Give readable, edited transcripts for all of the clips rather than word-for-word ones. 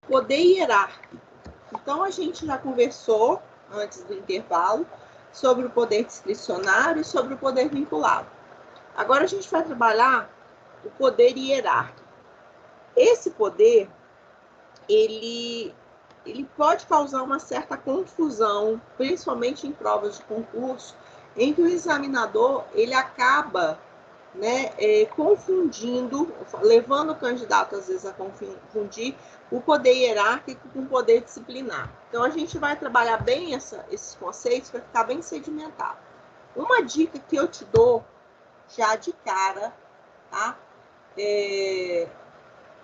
poder hierárquico. Então, a gente já conversou, antes do intervalo, sobre o poder discricionário e sobre o poder vinculado. Agora, a gente vai trabalhar o poder hierárquico. Esse poder, ele pode causar uma certa confusão, principalmente em provas de concurso, em que o examinador, ele acaba, né, confundindo, levando o candidato, às vezes, a confundir o poder hierárquico com o poder disciplinar. Então, a gente vai trabalhar bem esses conceitos para ficar bem sedimentado. Uma dica que eu te dou, já de cara, tá?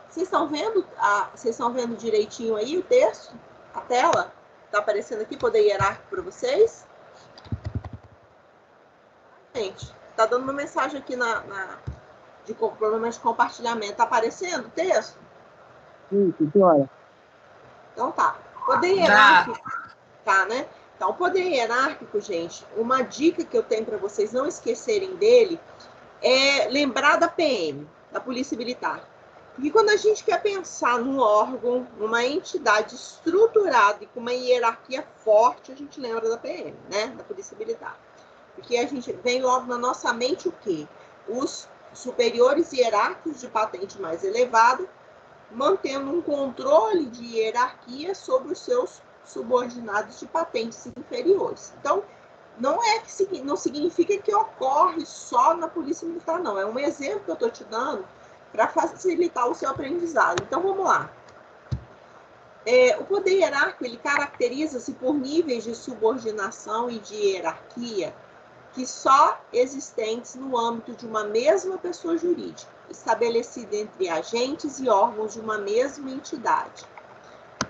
Vocês estão vendo direitinho aí o texto? A tela? Está aparecendo aqui poder hierárquico para vocês? Gente, está dando uma mensagem aqui de problemas de compartilhamento. Está aparecendo o texto? Sim, senhora. Então tá. Poder hierárquico, tá, né? Então, o poder hierárquico, gente, uma dica que eu tenho para vocês não esquecerem dele é lembrar da PM, da Polícia Militar. Porque quando a gente quer pensar num órgão, numa entidade estruturada e com uma hierarquia forte, a gente lembra da PM, né? Da Polícia Militar. Porque a gente vem logo na nossa mente o quê? Os superiores hierárquicos de patente mais elevada, mantendo um controle de hierarquia sobre os seus subordinados de patentes inferiores. Então, não significa que ocorre só na Polícia Militar, não. É um exemplo que eu estou te dando para facilitar o seu aprendizado. Então, vamos lá. O poder hierárquico, ele caracteriza-se por níveis de subordinação e de hierarquia que só existentes no âmbito de uma mesma pessoa jurídica, estabelecida entre agentes e órgãos de uma mesma entidade.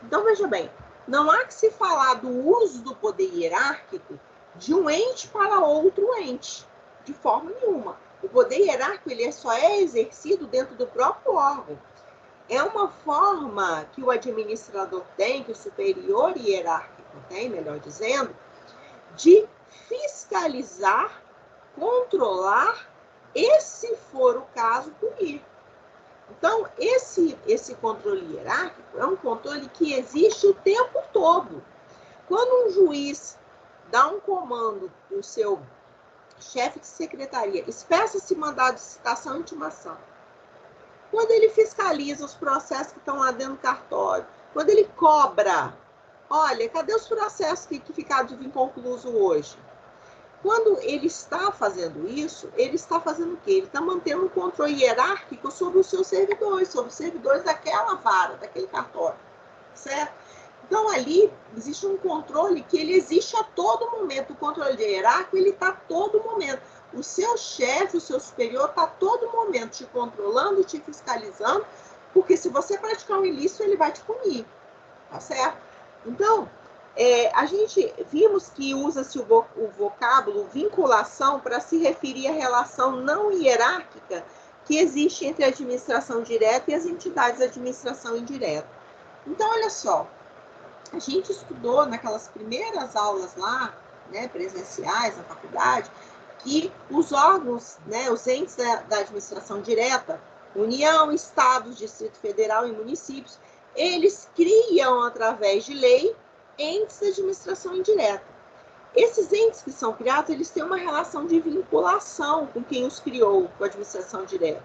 Então, veja bem, não há que se falar do uso do poder hierárquico de um ente para outro ente, de forma nenhuma. O poder hierárquico ele só é exercido dentro do próprio órgão. É uma forma que o administrador tem, que o superior hierárquico tem, melhor dizendo, de fiscalizar, controlar e, se for o caso, punir. Então, esse controle hierárquico é um controle que existe o tempo todo. Quando um juiz dá um comando para o seu chefe de secretaria, espeça-se mandado de citação e intimação. Quando ele fiscaliza os processos que estão lá dentro do cartório, quando ele cobra, olha, cadê os processos que ficaram de vir concluso hoje? Quando ele está fazendo isso, ele está fazendo o quê? Ele está mantendo um controle hierárquico sobre os seus servidores, sobre os servidores daquela vara, daquele cartório, certo? Então, ali existe um controle que ele existe a todo momento. O controle hierárquico, ele está a todo momento. O seu chefe, o seu superior, está a todo momento te controlando, te fiscalizando, porque se você praticar um ilícito, ele vai te punir, tá certo? Então, a gente vimos que usa-se o vocábulo vinculação para se referir à relação não hierárquica que existe entre a administração direta e as entidades de administração indireta. Então, olha só, a gente estudou naquelas primeiras aulas lá, né, presenciais na faculdade, que os órgãos, né, os entes da administração direta, União, Estados, Distrito Federal e municípios, eles criam, através de lei, entes de administração indireta. Esses entes que são criados, eles têm uma relação de vinculação com quem os criou, com a administração direta,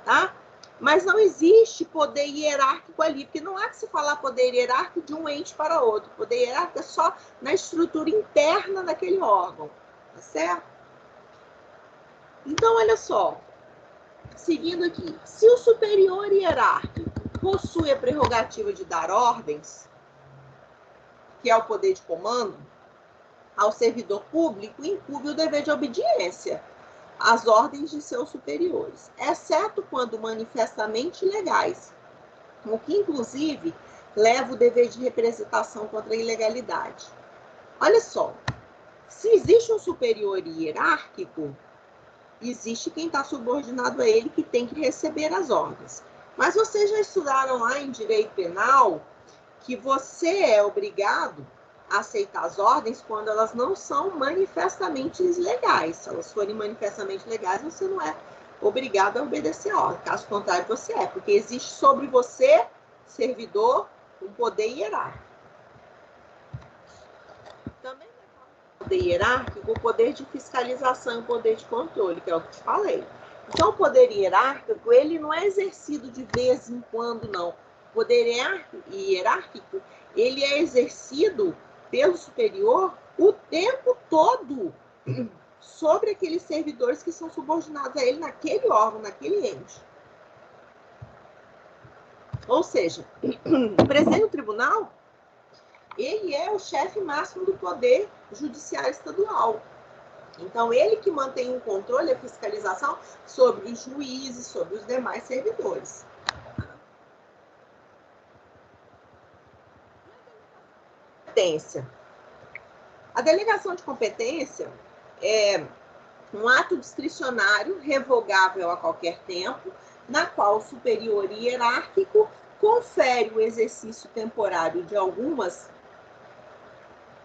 tá? Mas não existe poder hierárquico ali, porque não há que se falar poder hierárquico de um ente para outro. Poder hierárquico é só na estrutura interna daquele órgão, tá certo? Então, olha só, seguindo aqui, se o superior hierárquico possui a prerrogativa de dar ordens, que é o poder de comando, ao servidor público, incumbe o dever de obediência às ordens de seus superiores, exceto quando manifestamente ilegais, o que, inclusive, leva o dever de representação contra a ilegalidade. Olha só, se existe um superior hierárquico, existe quem está subordinado a ele que tem que receber as ordens. Mas vocês já estudaram lá em direito penal que você é obrigado a aceitar as ordens quando elas não são manifestamente legais. Se elas forem manifestamente legais, você não é obrigado a obedecer a ordem. Caso contrário, você é, porque existe sobre você, servidor, um poder hierárquico. Também o poder hierárquico, o poder de fiscalização e o poder de controle, que é o que eu te falei. Então, o poder hierárquico, ele não é exercido de vez em quando, não. O poder hierárquico, ele é exercido pelo superior o tempo todo sobre aqueles servidores que são subordinados a ele naquele órgão, naquele ente. Ou seja, o presidente do tribunal, ele é o chefe máximo do poder judiciário estadual. Então, ele que mantém o controle e a fiscalização sobre os juízes, sobre os demais servidores. Competência. A delegação de competência é um ato discricionário revogável a qualquer tempo, na qual o superior hierárquico confere o exercício temporário de algumas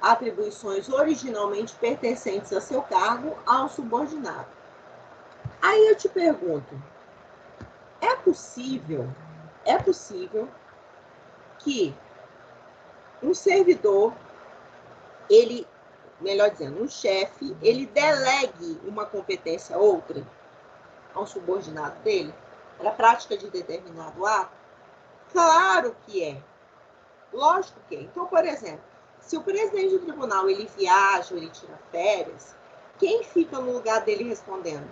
atribuições originalmente pertencentes a seu cargo ao subordinado. Aí eu te pergunto, é possível que um servidor, ele, melhor dizendo, um chefe, ele delegue uma competência a outra ao subordinado dele para a prática de determinado ato? Claro que é. Lógico que é. Então, por exemplo, se o presidente do tribunal ele viaja, ele tira férias, quem fica no lugar dele respondendo?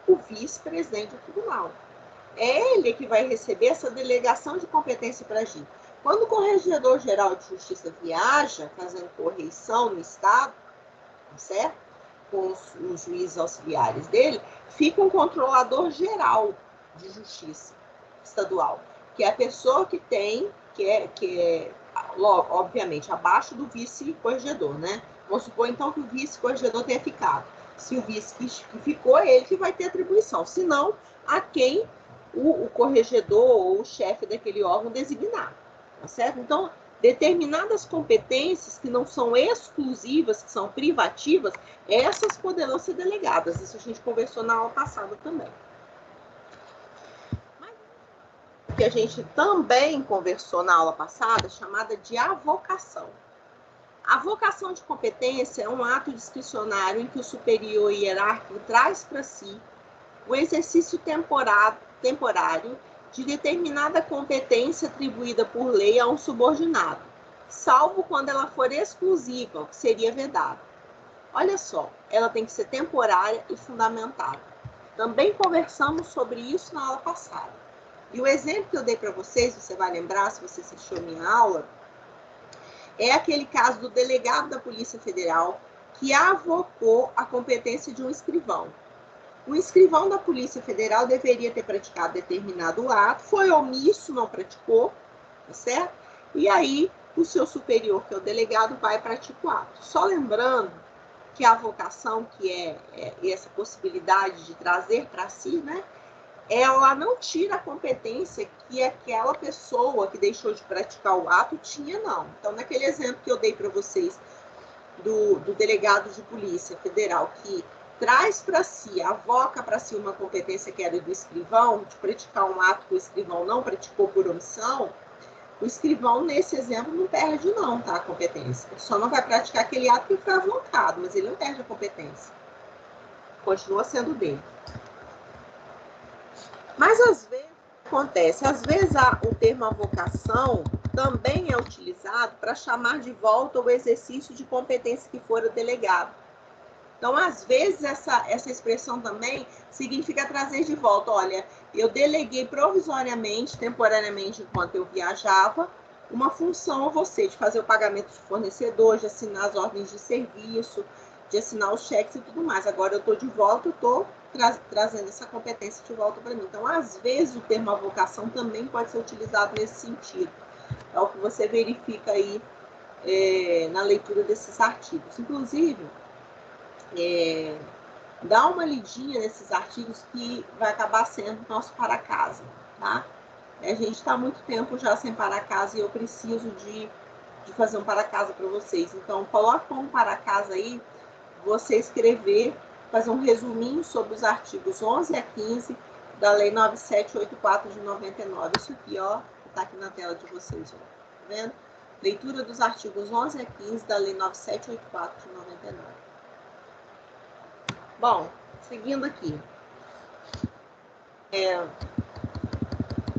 O vice-presidente do tribunal. É ele que vai receber essa delegação de competência para agir. Quando o Corregedor-Geral de Justiça viaja, fazendo correição no Estado, certo? Com os juízes auxiliares dele, fica um controlador geral de justiça estadual, que é a pessoa que tem, que é obviamente, abaixo do vice-corregedor, né? Vamos supor, então, que o vice-corregedor tenha ficado. Se o vice que ficou, é ele que vai ter atribuição. Se não, a quem o corregedor ou o chefe daquele órgão designar. Tá certo? Então, determinadas competências que não são exclusivas, que são privativas, essas poderão ser delegadas. Isso a gente conversou na aula passada também. O que a gente também conversou na aula passada, chamada de avocação. A avocação de competência é um ato discricionário em que o superior hierárquico traz para si o exercício temporário de determinada competência atribuída por lei a um subordinado, salvo quando ela for exclusiva, o que seria vedado. Olha só, ela tem que ser temporária e fundamentada. Também conversamos sobre isso na aula passada. E o exemplo que eu dei para vocês, você vai lembrar se você assistiu a minha aula, é aquele caso do delegado da Polícia Federal que avocou a competência de um escrivão. O escrivão da Polícia Federal deveria ter praticado determinado ato, foi omisso, não praticou, tá certo? E aí, o seu superior, que é o delegado, vai praticar o ato. Só lembrando que a avocação, que é essa possibilidade de trazer para si, né? Ela não tira a competência que aquela pessoa que deixou de praticar o ato tinha, não. Então, naquele exemplo que eu dei para vocês do delegado de Polícia Federal, que traz para si, avoca para si uma competência que era do escrivão, de praticar um ato que o escrivão não praticou por omissão, o escrivão, nesse exemplo, não perde não, tá, a competência. Ele só não vai praticar aquele ato que foi avocado, mas ele não perde a competência. Continua sendo dele. Mas, às vezes, acontece, às vezes o termo avocação também é utilizado para chamar de volta o exercício de competência que fora delegado. Então, às vezes, essa expressão também significa trazer de volta. Olha, eu deleguei provisoriamente, temporariamente, enquanto eu viajava, uma função a você, de fazer o pagamento de fornecedor, de assinar as ordens de serviço, de assinar os cheques e tudo mais. Agora eu estou de volta, eu estou trazendo essa competência de volta para mim. Então, às vezes, o termo avocação também pode ser utilizado nesse sentido. É o que você verifica aí na leitura desses artigos. Inclusive, dá uma lidinha nesses artigos que vai acabar sendo nosso para-casa, tá? A gente está há muito tempo já sem para-casa e eu preciso de fazer um para-casa para vocês. Então, coloque como para-casa aí, você escrever, fazer um resuminho sobre os artigos 11 a 15 da Lei 9784 de 99. Isso aqui, ó, está aqui na tela de vocês, ó. vendo? Leitura dos artigos 11 a 15 da Lei 9784 de 99. Bom, seguindo aqui.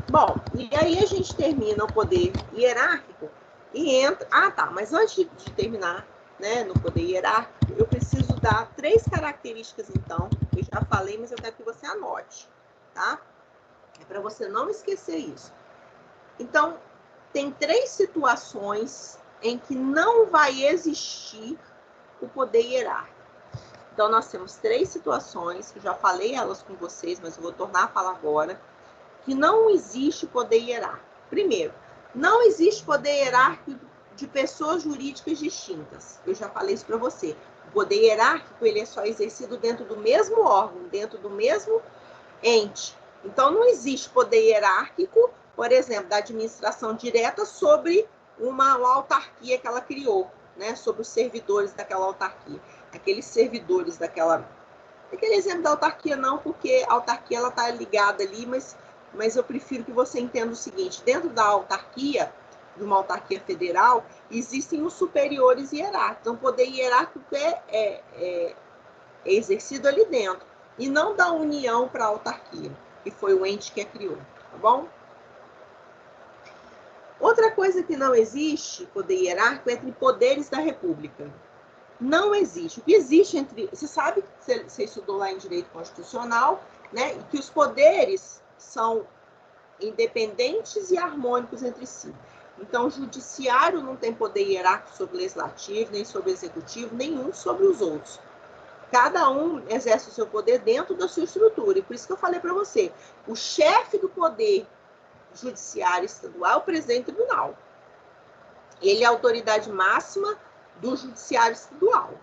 Bom, e aí a gente termina o poder hierárquico e entra... Ah, tá, mas antes de terminar, né, no poder hierárquico, eu preciso dar 3 características, então. Eu já falei, mas eu quero que você anote, tá? É para você não esquecer isso. Então, tem 3 situações em que não vai existir o poder hierárquico. Então, nós temos 3 situações, que eu já falei elas com vocês, mas eu vou tornar a falar agora, que não existe poder hierárquico. Primeiro, não existe poder hierárquico de pessoas jurídicas distintas. Eu já falei isso para você. O poder hierárquico, ele é só exercido dentro do mesmo órgão, dentro do mesmo ente. Então, não existe poder hierárquico, por exemplo, da administração direta sobre uma autarquia que ela criou, né? Sobre os servidores daquela autarquia. Aqueles servidores daquela... Aquele exemplo da autarquia não, porque a autarquia ela está ligada ali, mas eu prefiro que você entenda o seguinte: dentro da autarquia, de uma autarquia federal, existem os superiores hierárquicos. Então, o poder hierárquico é exercido ali dentro, e não da União para a autarquia, que foi o ente que a criou, tá bom? Outra coisa que não existe, poder hierárquico, é entre poderes da República. Não existe. O que existe entre... Você sabe, você estudou lá em Direito Constitucional, né? E que os poderes são independentes e harmônicos entre si. Então, o judiciário não tem poder hierárquico sobre o legislativo, nem sobre o executivo, nenhum sobre os outros. Cada um exerce o seu poder dentro da sua estrutura. E por isso que eu falei para você, o chefe do poder judiciário estadual é o presidente do tribunal. Ele é a autoridade máxima do judiciário estadual.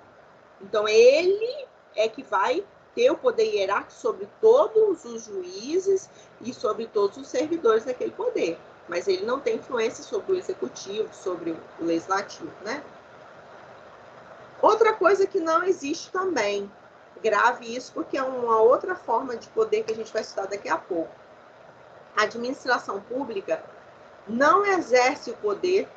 Então, ele é que vai ter o poder hierárquico sobre todos os juízes e sobre todos os servidores daquele poder. Mas ele não tem influência sobre o executivo, sobre o legislativo, né? Outra coisa que não existe também, grave isso, porque é uma outra forma de poder que a gente vai estudar daqui a pouco. A administração pública não exerce o poder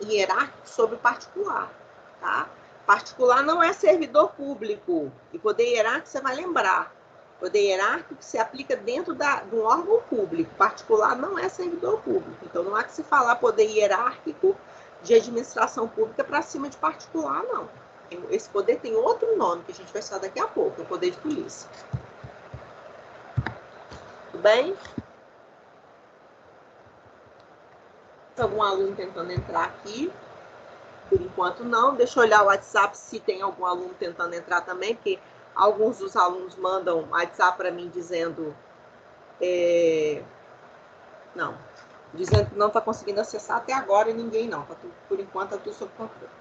hierárquico sobre o particular, tá? Particular não é servidor público. E poder hierárquico, você vai lembrar. Poder hierárquico se aplica dentro de um órgão público. Particular não é servidor público. Então, não há que se falar poder hierárquico de administração pública para cima de particular, não. Esse poder tem outro nome, que a gente vai estudar daqui a pouco, é o poder de polícia. Tudo bem? Tem algum aluno tentando entrar aqui? Por enquanto não. Deixa eu olhar o WhatsApp se tem algum aluno tentando entrar também, porque alguns dos alunos mandam WhatsApp para mim dizendo não, dizendo que não está conseguindo acessar até agora e ninguém não. Por enquanto está tudo sob controle.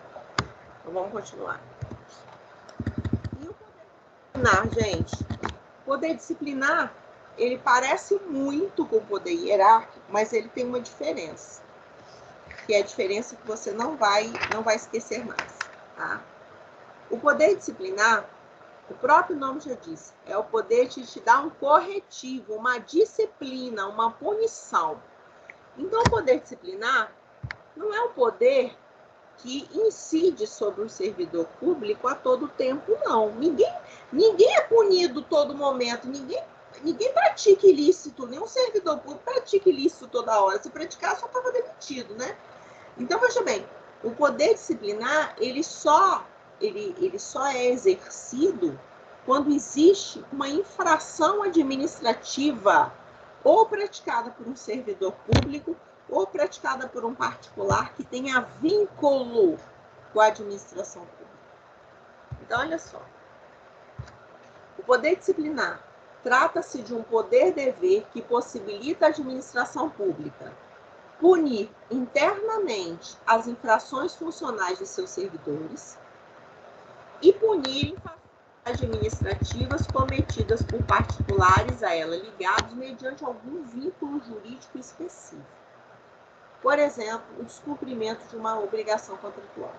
Então vamos continuar. E o poder disciplinar, gente? O poder disciplinar, ele parece muito com o poder hierárquico, mas ele tem uma diferença. Que é a diferença que você não vai esquecer mais, tá? O poder disciplinar, o próprio nome já diz, é o poder de te dar um corretivo, uma disciplina, uma punição. Então, o poder disciplinar não é um poder que incide sobre o servidor público a todo tempo, não. Ninguém é punido todo momento, ninguém pratica ilícito, nenhum servidor público pratica ilícito toda hora. Se praticar, só estava demitido, né? Então, veja bem, o poder disciplinar, ele só é exercido quando existe uma infração administrativa ou praticada por um servidor público ou praticada por um particular que tenha vínculo com a administração pública. Então, olha só. O poder disciplinar trata-se de um poder-dever que possibilita a administração pública punir internamente as infrações funcionais de seus servidores e punir infrações administrativas cometidas por particulares a ela ligados mediante algum vínculo jurídico específico. Por exemplo, o descumprimento de uma obrigação contratual.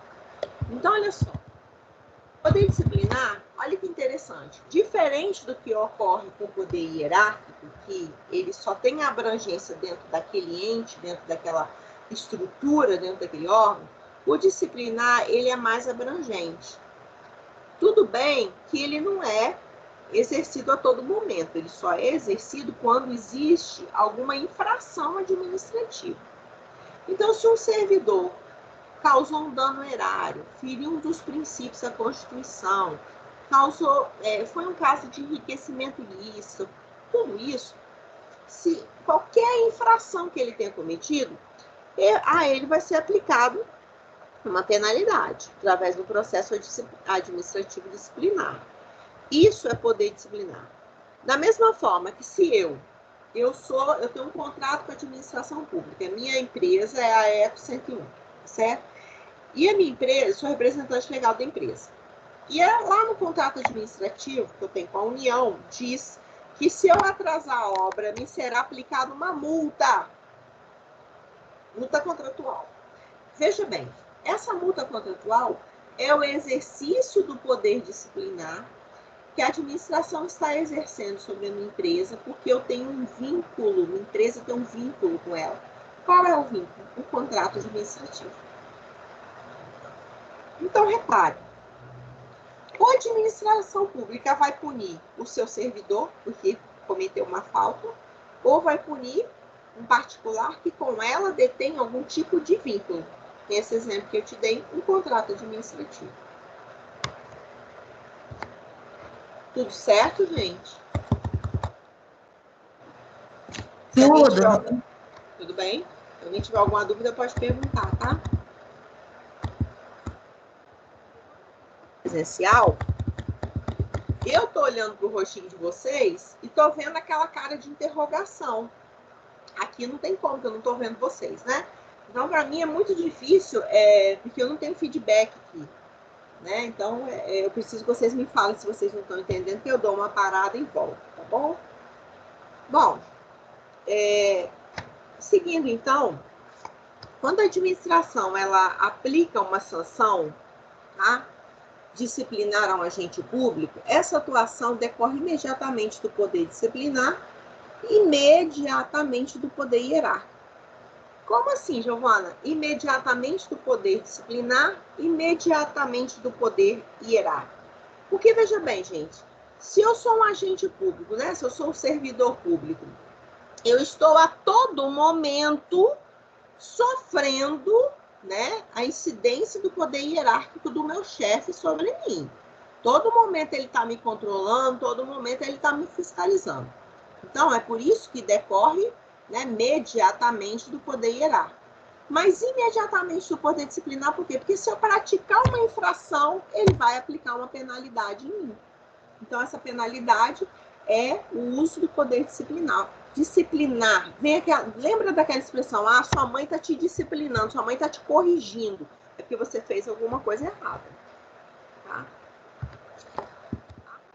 Então, olha só. O poder disciplinar, olha que interessante. Diferente do que ocorre com o poder hierárquico, que ele só tem abrangência dentro daquele ente, dentro estrutura dentro daquele órgão, o disciplinar, ele é mais abrangente. Tudo bem que ele não é exercido a todo momento, ele só é exercido quando existe alguma infração administrativa. Então, se um servidor causou um dano erário, feriu um dos princípios da Constituição, foi um caso de enriquecimento ilícito, tudo isso, se qualquer infração que ele tenha cometido, a ele vai ser aplicado uma penalidade, através do processo administrativo disciplinar. Isso é poder disciplinar. Da mesma forma que se eu tenho um contrato com a administração pública, a minha empresa é a ECO 101, certo? E a minha empresa, sou representante legal da empresa. E lá no contrato administrativo que eu tenho com a União, diz que se eu atrasar a obra, me será aplicada uma multa contratual. Veja bem, essa multa contratual é o exercício do poder disciplinar que a administração está exercendo sobre a minha empresa, porque eu tenho um vínculo, minha empresa tem um vínculo com ela. Qual é o vínculo? O contrato administrativo. Então, repare, a administração pública vai punir o seu servidor, porque cometeu uma falta, ou vai punir um particular que com ela detém algum tipo de vínculo. Esse exemplo que eu te dei, um contrato administrativo. Tudo certo, gente? Tudo. Tudo bem? Se alguém tiver alguma dúvida, pode perguntar, tá? Presencial, eu tô olhando pro rostinho de vocês e tô vendo aquela cara de interrogação. Aqui não tem como, que eu não tô vendo vocês, né? Então, para mim é muito difícil, porque eu não tenho feedback aqui, né? Então, eu preciso que vocês me falem se vocês não estão entendendo, que eu dou uma parada e volto, tá bom? Bom, seguindo então, quando a administração ela aplica uma sanção, tá, disciplinar a um agente público, essa atuação decorre imediatamente do poder disciplinar, imediatamente do poder hierárquico. Como assim, Giovana? Imediatamente do poder disciplinar, imediatamente do poder hierárquico. Porque, veja bem, gente, se eu sou um agente público, né? Se eu sou um servidor público, eu estou a todo momento sofrendo, né, a incidência do poder hierárquico do meu chefe sobre mim. Todo momento ele está me controlando, todo momento ele está me fiscalizando. Então, é por isso que decorre, né, imediatamente do poder hierárquico. Mas imediatamente do poder disciplinar, por quê? Porque se eu praticar uma infração, ele vai aplicar uma penalidade em mim. Então, essa penalidade é o uso do poder disciplinar. Disciplinar. Lembra daquela expressão, sua mãe está te disciplinando, sua mãe está te corrigindo. É porque você fez alguma coisa errada. Tá?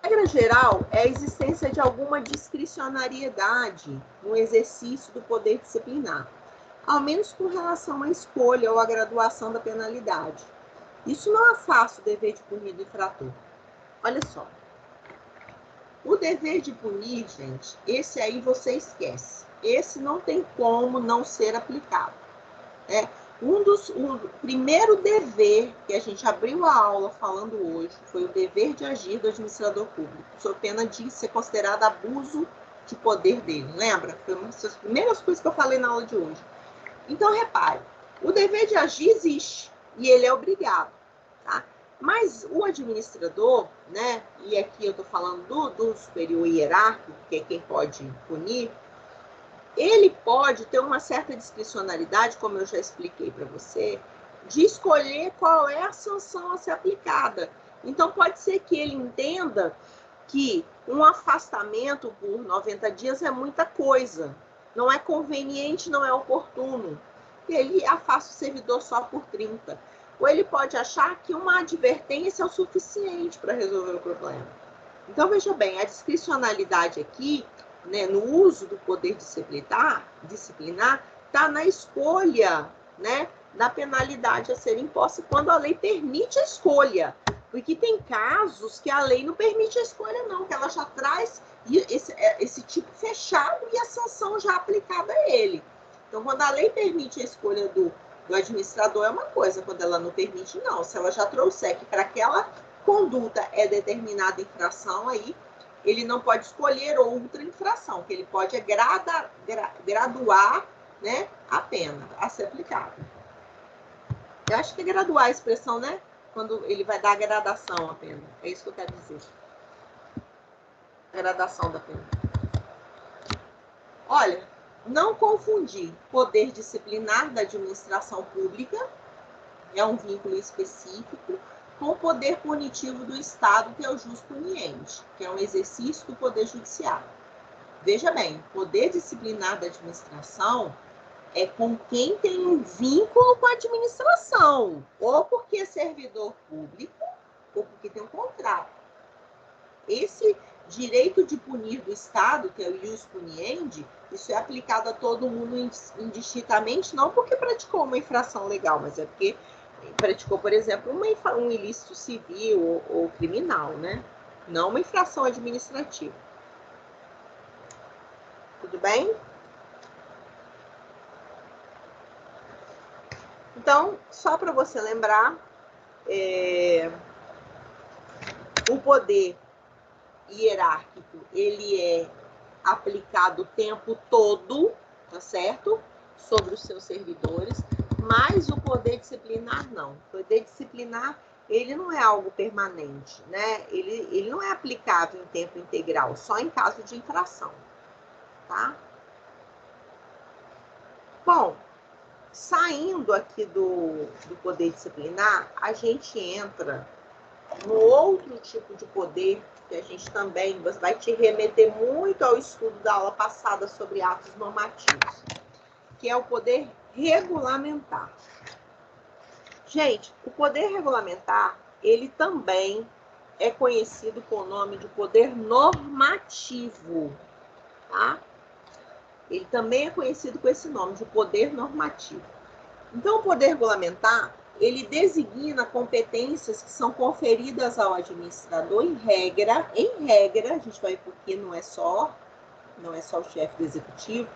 A regra geral é a existência de alguma discricionariedade no exercício do poder disciplinar, ao menos com relação à escolha ou à graduação da penalidade. Isso não afasta o dever de punir do infrator. Olha só. O dever de punir, gente, esse aí você esquece. Esse não tem como não ser aplicado. O primeiro dever que a gente abriu a aula falando hoje foi o dever de agir do administrador público, sob pena de ser considerado abuso de poder dele. Lembra? Foi uma das primeiras coisas que eu falei na aula de hoje. Então, repare, o dever de agir existe e ele é obrigado, tá? Mas o administrador, né, e aqui eu estou falando do superior hierárquico, que é quem pode punir, ele pode ter uma certa discricionalidade, como eu já expliquei para você, de escolher qual é a sanção a ser aplicada. Então, pode ser que ele entenda que um afastamento por 90 dias é muita coisa, não é conveniente, não é oportuno. Ele afasta o servidor só por 30. Ou ele pode achar que uma advertência é o suficiente para resolver o problema. Então, veja bem, a discricionalidade aqui, né, no uso do poder disciplinar, está na escolha, né, da penalidade a ser imposta quando a lei permite a escolha. Porque tem casos que a lei não permite a escolha, não, que ela já traz esse tipo fechado e a sanção já aplicada a ele. Então, quando a lei permite a escolha do administrador, é uma coisa. Quando ela não permite, não. Se ela já trouxer que para aquela conduta é determinada infração, aí ele não pode escolher outra infração, que ele pode graduar, né, a pena a ser aplicada. Eu acho que é graduar a expressão, né? Quando ele vai dar a gradação à pena. É isso que eu quero dizer. Gradação da pena. Olha, não confundir poder disciplinar da administração pública, é um vínculo específico, com o poder punitivo do Estado, que é o jus puniendi, que é um exercício do poder judiciário. Veja bem, poder disciplinar da administração é com quem tem um vínculo com a administração, ou porque é servidor público, ou porque tem um contrato. Esse direito de punir do Estado, que é o jus puniendi, isso é aplicado a todo mundo indistintamente, não porque praticou uma infração legal, mas é porque praticou, por exemplo, um ilícito civil ou criminal, né? Não uma infração administrativa. Tudo bem? Então, só para você lembrar, o poder hierárquico, ele é aplicado o tempo todo, tá certo? Sobre os seus servidores, mas o poder disciplinar não. O poder disciplinar, ele não é algo permanente, né? Ele não é aplicável em tempo integral, só em caso de infração, tá? Bom, saindo aqui do poder disciplinar, a gente entra no outro tipo de poder, que a gente também vai te remeter muito ao estudo da aula passada sobre atos normativos, que é o poder regulamentar. Gente, o poder regulamentar, ele também é conhecido com o nome de poder normativo, tá? Ele também é conhecido com esse nome, de poder normativo. Então, o poder regulamentar, ele designa competências que são conferidas ao administrador em regra, a gente vai ver porque não é só o chefe do executivo,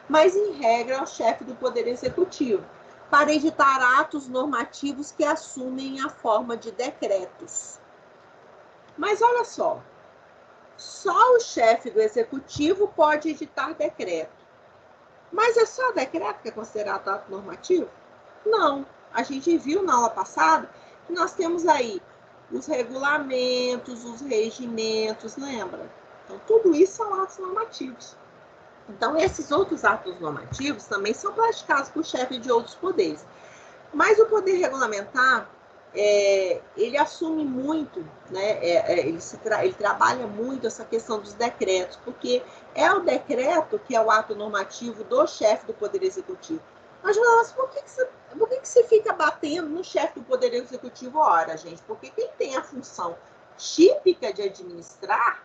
mas em regra ao chefe do poder executivo, para editar atos normativos que assumem a forma de decretos. Mas olha só o chefe do executivo pode editar decreto. Mas é só decreto que é considerado ato normativo? Não. A gente viu na aula passada que nós temos aí os regulamentos, os regimentos, lembra? Então, tudo isso são atos normativos. Então, esses outros atos normativos também são praticados por chefe de outros poderes. Mas o poder regulamentar, ele assume muito, né? Ele trabalha muito essa questão dos decretos, porque é o decreto que é o ato normativo do chefe do Poder Executivo. Mas, por que você fica batendo no chefe do Poder Executivo? Ora, gente, porque quem tem a função típica de administrar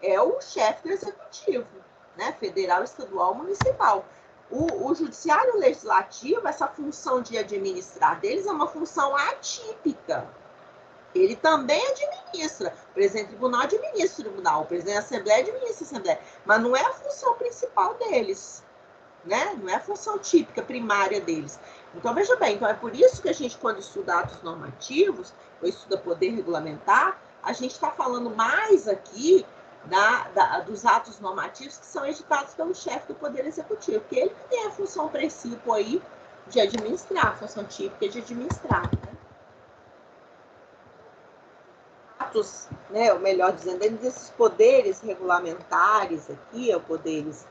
é o chefe do Executivo, né? Federal, estadual, municipal. O judiciário legislativo, essa função de administrar deles é uma função atípica. Ele também administra. O presidente do tribunal administra o tribunal, o presidente da Assembleia administra a Assembleia. Mas não é a função principal deles, né? Não é a função típica, primária deles. Então, veja bem, então é por isso que a gente, quando estuda atos normativos, ou estuda poder regulamentar, a gente está falando mais aqui dos atos normativos que são editados pelo chefe do Poder Executivo, porque ele tem a função principal aí de administrar, a função típica de administrar. Né? Atos, né, ou melhor dizendo, dentro desses poderes regulamentares aqui, ou poderes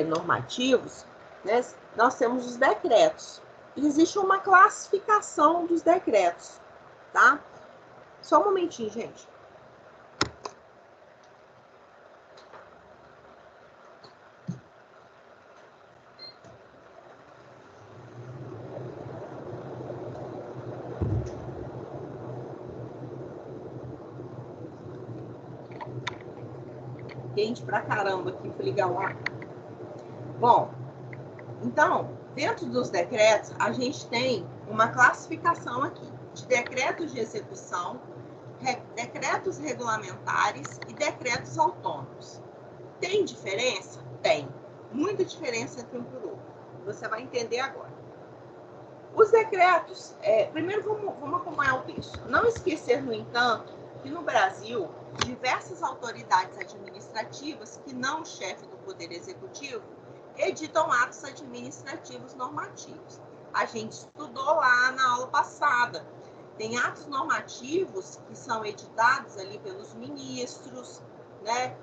normativos, né, nós temos os decretos. E existe uma classificação dos decretos, tá? Só um momentinho, gente. Quente pra caramba aqui, vou ligar o ar. Bom, então, dentro dos decretos, a gente tem uma classificação aqui de decretos de execução, decretos regulamentares e decretos autônomos. Tem diferença? Tem. Muita diferença entre um e o outro. Você vai entender agora. Os decretos, primeiro vamos acompanhar o texto. Não esquecer, no entanto, que no Brasil, diversas autoridades administrativas, que não o chefe do Poder Executivo, editam atos administrativos normativos. A gente estudou lá na aula passada. Tem atos normativos que são editados ali pelos ministros, né?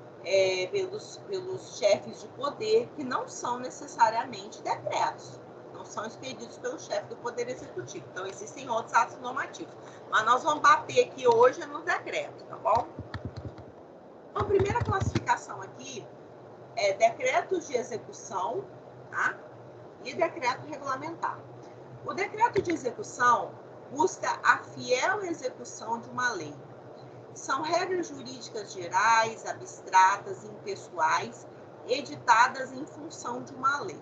Pelos chefes de poder, que não são necessariamente decretos, não são expedidos pelo chefe do Poder Executivo. Então, existem outros atos normativos. Mas nós vamos bater aqui hoje no decreto, tá bom? Então, a primeira classificação aqui é decretos de execução, tá? E decreto regulamentar. O decreto de execução busca a fiel execução de uma lei. São regras jurídicas gerais, abstratas e impessoais, editadas em função de uma lei.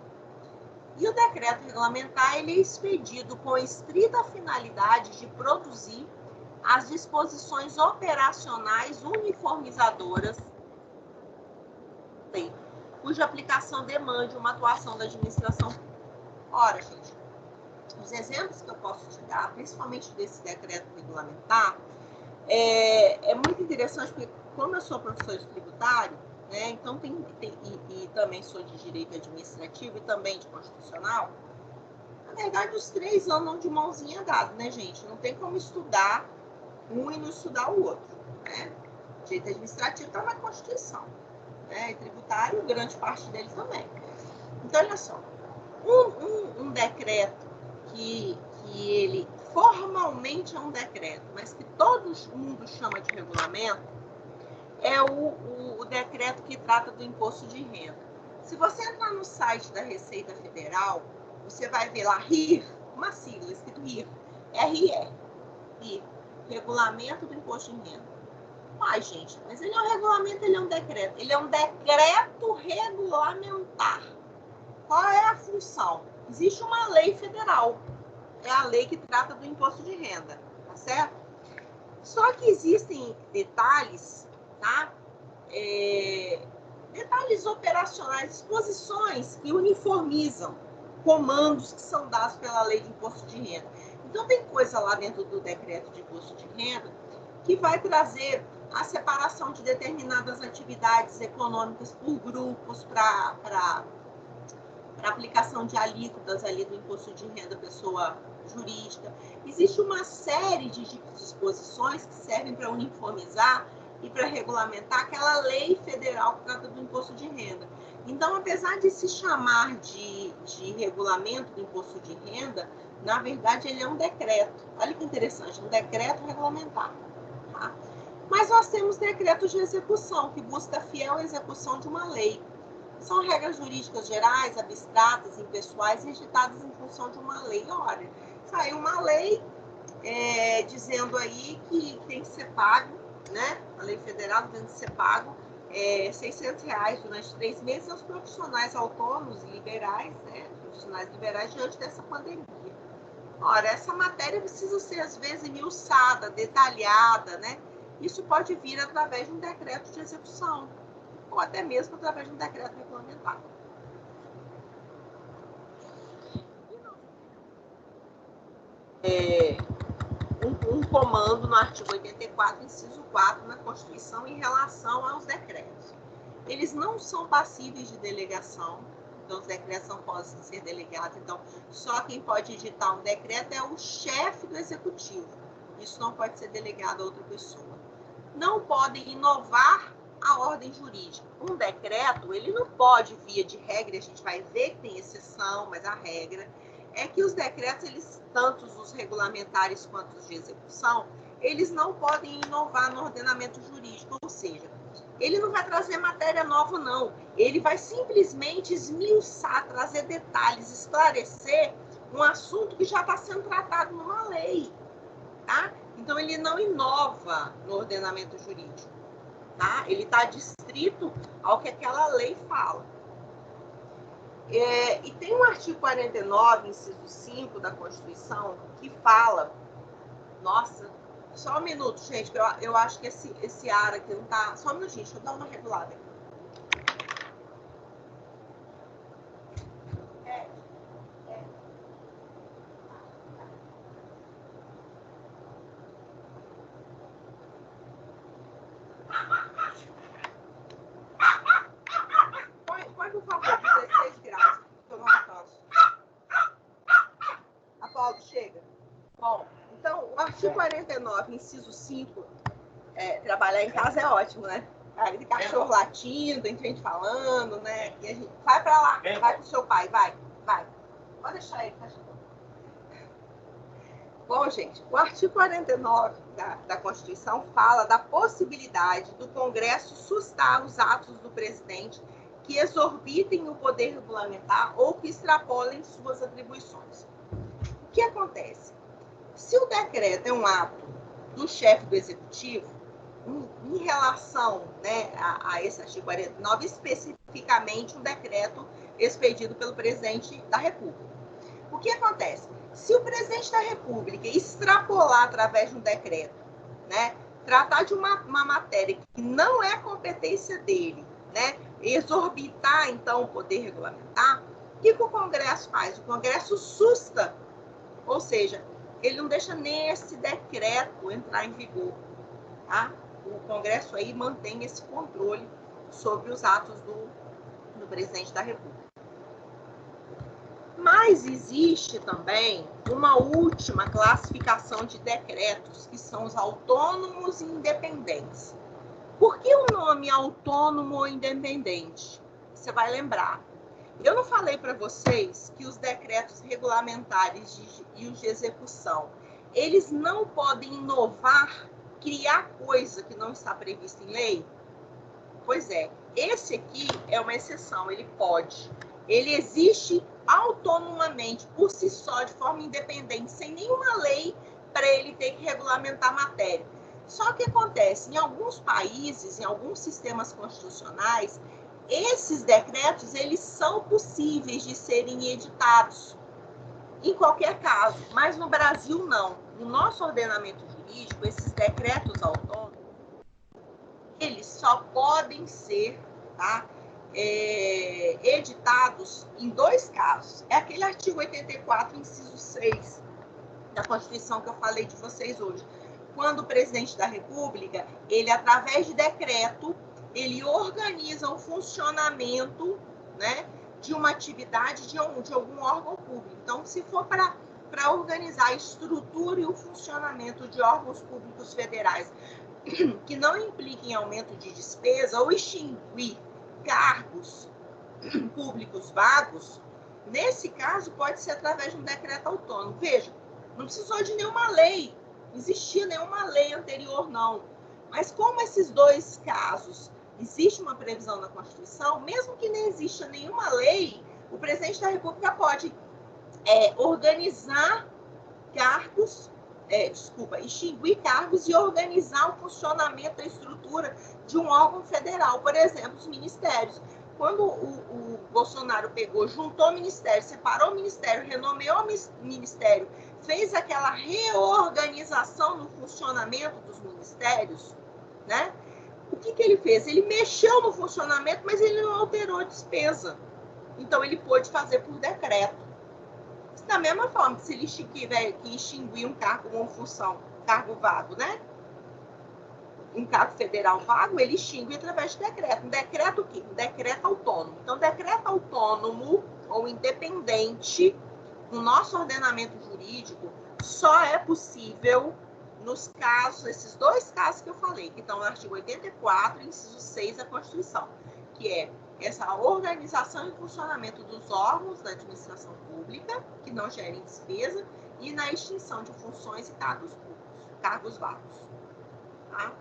E o decreto regulamentar ele é expedido com estrita finalidade de produzir as disposições operacionais uniformizadoras, cuja aplicação demande uma atuação da administração. Ora, gente, os exemplos que eu posso te dar, principalmente desse decreto regulamentar, é muito interessante, porque como eu sou professora de tributário, né, então e também sou de direito administrativo e também de constitucional, na verdade os três andam de mãozinha dada, né, gente? Não tem como estudar um e não estudar o outro, né? Direito administrativo está na Constituição, né? E tributário, grande parte dele também. Então, olha só, um decreto que ele formalmente é um decreto, mas que todo mundo chama de regulamento, é o decreto que trata do imposto de renda. Se você entrar no site da Receita Federal, você vai ver lá RIR, uma sigla, escrito RIR, RIR, Regulamento do Imposto de Renda. Ai, gente, mas ele é um regulamento, ele é um decreto. Ele é um decreto regulamentar. Qual é a função? Existe uma lei federal, é a lei que trata do imposto de renda, tá certo? Só que existem detalhes, tá? Detalhes operacionais, disposições que uniformizam comandos que são dados pela lei de imposto de renda. Então, tem coisa lá dentro do decreto de imposto de renda que vai trazer a separação de determinadas atividades econômicas por grupos para aplicação de alíquotas ali do imposto de renda pessoa jurídica. Existe uma série de disposições que servem para uniformizar e para regulamentar aquela lei federal que trata do imposto de renda. Então, apesar de se chamar de regulamento do imposto de renda, na verdade ele é um decreto. Olha que interessante, um decreto regulamentar. Tá? Mas nós temos decretos de execução, que busca a fiel execução de uma lei. São regras jurídicas gerais, abstratas, impessoais, editadas em função de uma lei. Olha, saiu uma lei dizendo aí que tem que ser pago, né? A lei federal tem que ser pago R$600 durante 3 meses aos profissionais autônomos e liberais, né? Profissionais liberais diante dessa pandemia. Ora, essa matéria precisa ser, às vezes, esmiuçada, detalhada, né? Isso pode vir através de um decreto de execução, ou até mesmo através de um decreto regulamentar. Um comando no artigo 84, inciso 4, na Constituição, em relação aos decretos. Eles não são passíveis de delegação, então os decretos não podem ser delegados. Então, só quem pode editar um decreto é o chefe do executivo. Isso não pode ser delegado a outra pessoa. Não podem inovar a ordem jurídica. Um decreto, ele não pode, via de regra, a gente vai ver que tem exceção, mas a regra é que os decretos, eles, tanto os regulamentares quanto os de execução, eles não podem inovar no ordenamento jurídico, ou seja, ele não vai trazer matéria nova, não. Ele vai simplesmente esmiuçar, trazer detalhes, esclarecer um assunto que já está sendo tratado numa lei, tá? Então, ele não inova no ordenamento jurídico, tá? Ele está adstrito ao que aquela lei fala. E tem um artigo 49, inciso 5 da Constituição, que fala... Nossa, só um minuto, gente, que eu acho que esse ar aqui não tá... Só um minutinho, deixa eu dar uma regulada aqui. Valdo, chega. Bom, então, o artigo 49, inciso 5, trabalhar em casa é ótimo, né? Cara de cachorro latindo, tem gente falando, né? E a gente, vai pra lá, vai com o seu pai, vai. Pode deixar ele, cachorro. Bom, gente, o artigo 49 da Constituição fala da possibilidade do Congresso sustar os atos do presidente que exorbitem o poder regulamentar ou que extrapolem suas atribuições. O que acontece? Se o decreto é um ato do chefe do Executivo, em relação, né, a esse artigo 49, especificamente um decreto expedido pelo presidente da República. O que acontece? Se o presidente da República extrapolar através de um decreto, né, tratar de uma matéria que não é competência dele, né, exorbitar, então, o poder regulamentar, o que o Congresso faz? O Congresso susta, ou seja, ele não deixa nesse decreto entrar em vigor, tá? O Congresso aí mantém esse controle sobre os atos do presidente da República. Mas existe também uma última classificação de decretos, que são os autônomos e independentes. Por que o nome autônomo ou independente? Você vai lembrar. Eu não falei para vocês que os decretos regulamentares e os de execução, eles não podem inovar, criar coisa que não está prevista em lei? Pois é, esse aqui é uma exceção, ele pode. Ele existe autonomamente, por si só, de forma independente, sem nenhuma lei para ele ter que regulamentar a matéria. Só que acontece, em alguns países, em alguns sistemas constitucionais, esses decretos, eles são possíveis de serem editados, em qualquer caso, mas no Brasil não. No nosso ordenamento jurídico, esses decretos autônomos, eles só podem ser, tá, editados em dois casos. É aquele artigo 84, inciso 6 da Constituição que eu falei de vocês hoje. Quando o presidente da República, ele, através de decreto, ele organiza o funcionamento, né, de uma atividade de algum órgão público. Então, se for para organizar a estrutura e o funcionamento de órgãos públicos federais que não impliquem aumento de despesa ou extinguir cargos públicos vagos, nesse caso, pode ser através de um decreto autônomo. Veja, não precisou de nenhuma lei, não existia nenhuma lei anterior, não. Mas como esses dois casos, existe uma previsão na Constituição, mesmo que não exista nenhuma lei, o presidente da República pode organizar cargos, extinguir cargos e organizar o funcionamento, a estrutura de um órgão federal, por exemplo, os ministérios. Quando o Bolsonaro pegou, juntou o ministério, separou o ministério, renomeou o ministério, fez aquela reorganização no funcionamento dos ministérios, né? O que ele fez? Ele mexeu no funcionamento, mas ele não alterou a despesa. Então, ele pôde fazer por decreto. Da mesma forma, se ele tiver que extinguir um cargo ou uma função, cargo vago, né? Um cargo federal vago, ele extingue através de decreto. Um decreto o quê? Um decreto autônomo. Então, decreto autônomo ou independente, no nosso ordenamento jurídico, só é possível nos casos, esses dois casos que eu falei, que estão no artigo 84, inciso 6 da Constituição, que é essa organização e funcionamento dos órgãos da administração pública, que não gerem despesa, e na extinção de funções e cargos públicos, cargos vagos. Tá?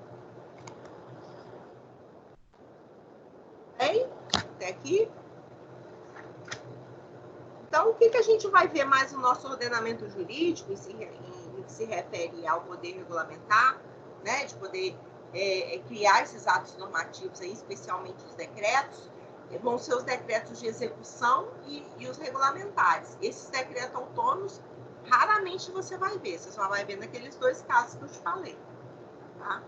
Bem? Até aqui? Então, o que a gente vai ver mais no nosso ordenamento jurídico, em que se refere ao poder regulamentar, né, de poder criar esses atos normativos, aí, especialmente os decretos, vão ser os decretos de execução e os regulamentares. Esses decretos autônomos, raramente você vai ver, você só vai ver naqueles dois casos que eu te falei. Tá?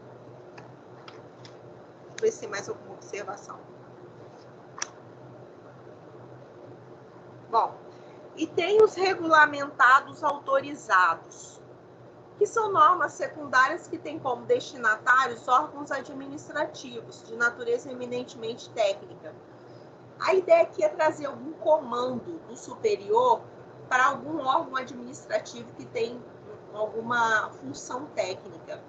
Deixa eu ver se tem mais alguma observação. Bom, e tem os regulamentados autorizados, que são normas secundárias que têm como destinatários órgãos administrativos, de natureza eminentemente técnica. A ideia aqui é trazer algum comando do superior para algum órgão administrativo que tem alguma função técnica,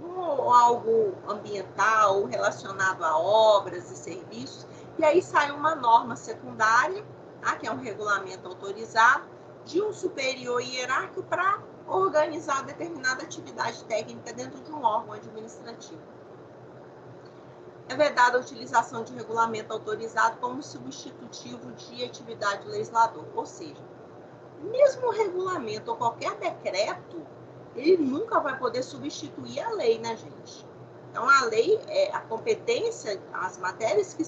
ou algo ambiental, relacionado a obras e serviços, e aí sai uma norma secundária, tá? Que é um regulamento autorizado, de um superior hierárquico para organizar determinada atividade técnica dentro de um órgão administrativo. É vedada a utilização de regulamento autorizado como substitutivo de atividade legisladora, ou seja, mesmo o regulamento ou qualquer decreto, ele nunca vai poder substituir a lei, né, gente? Então, a lei, a competência, as matérias que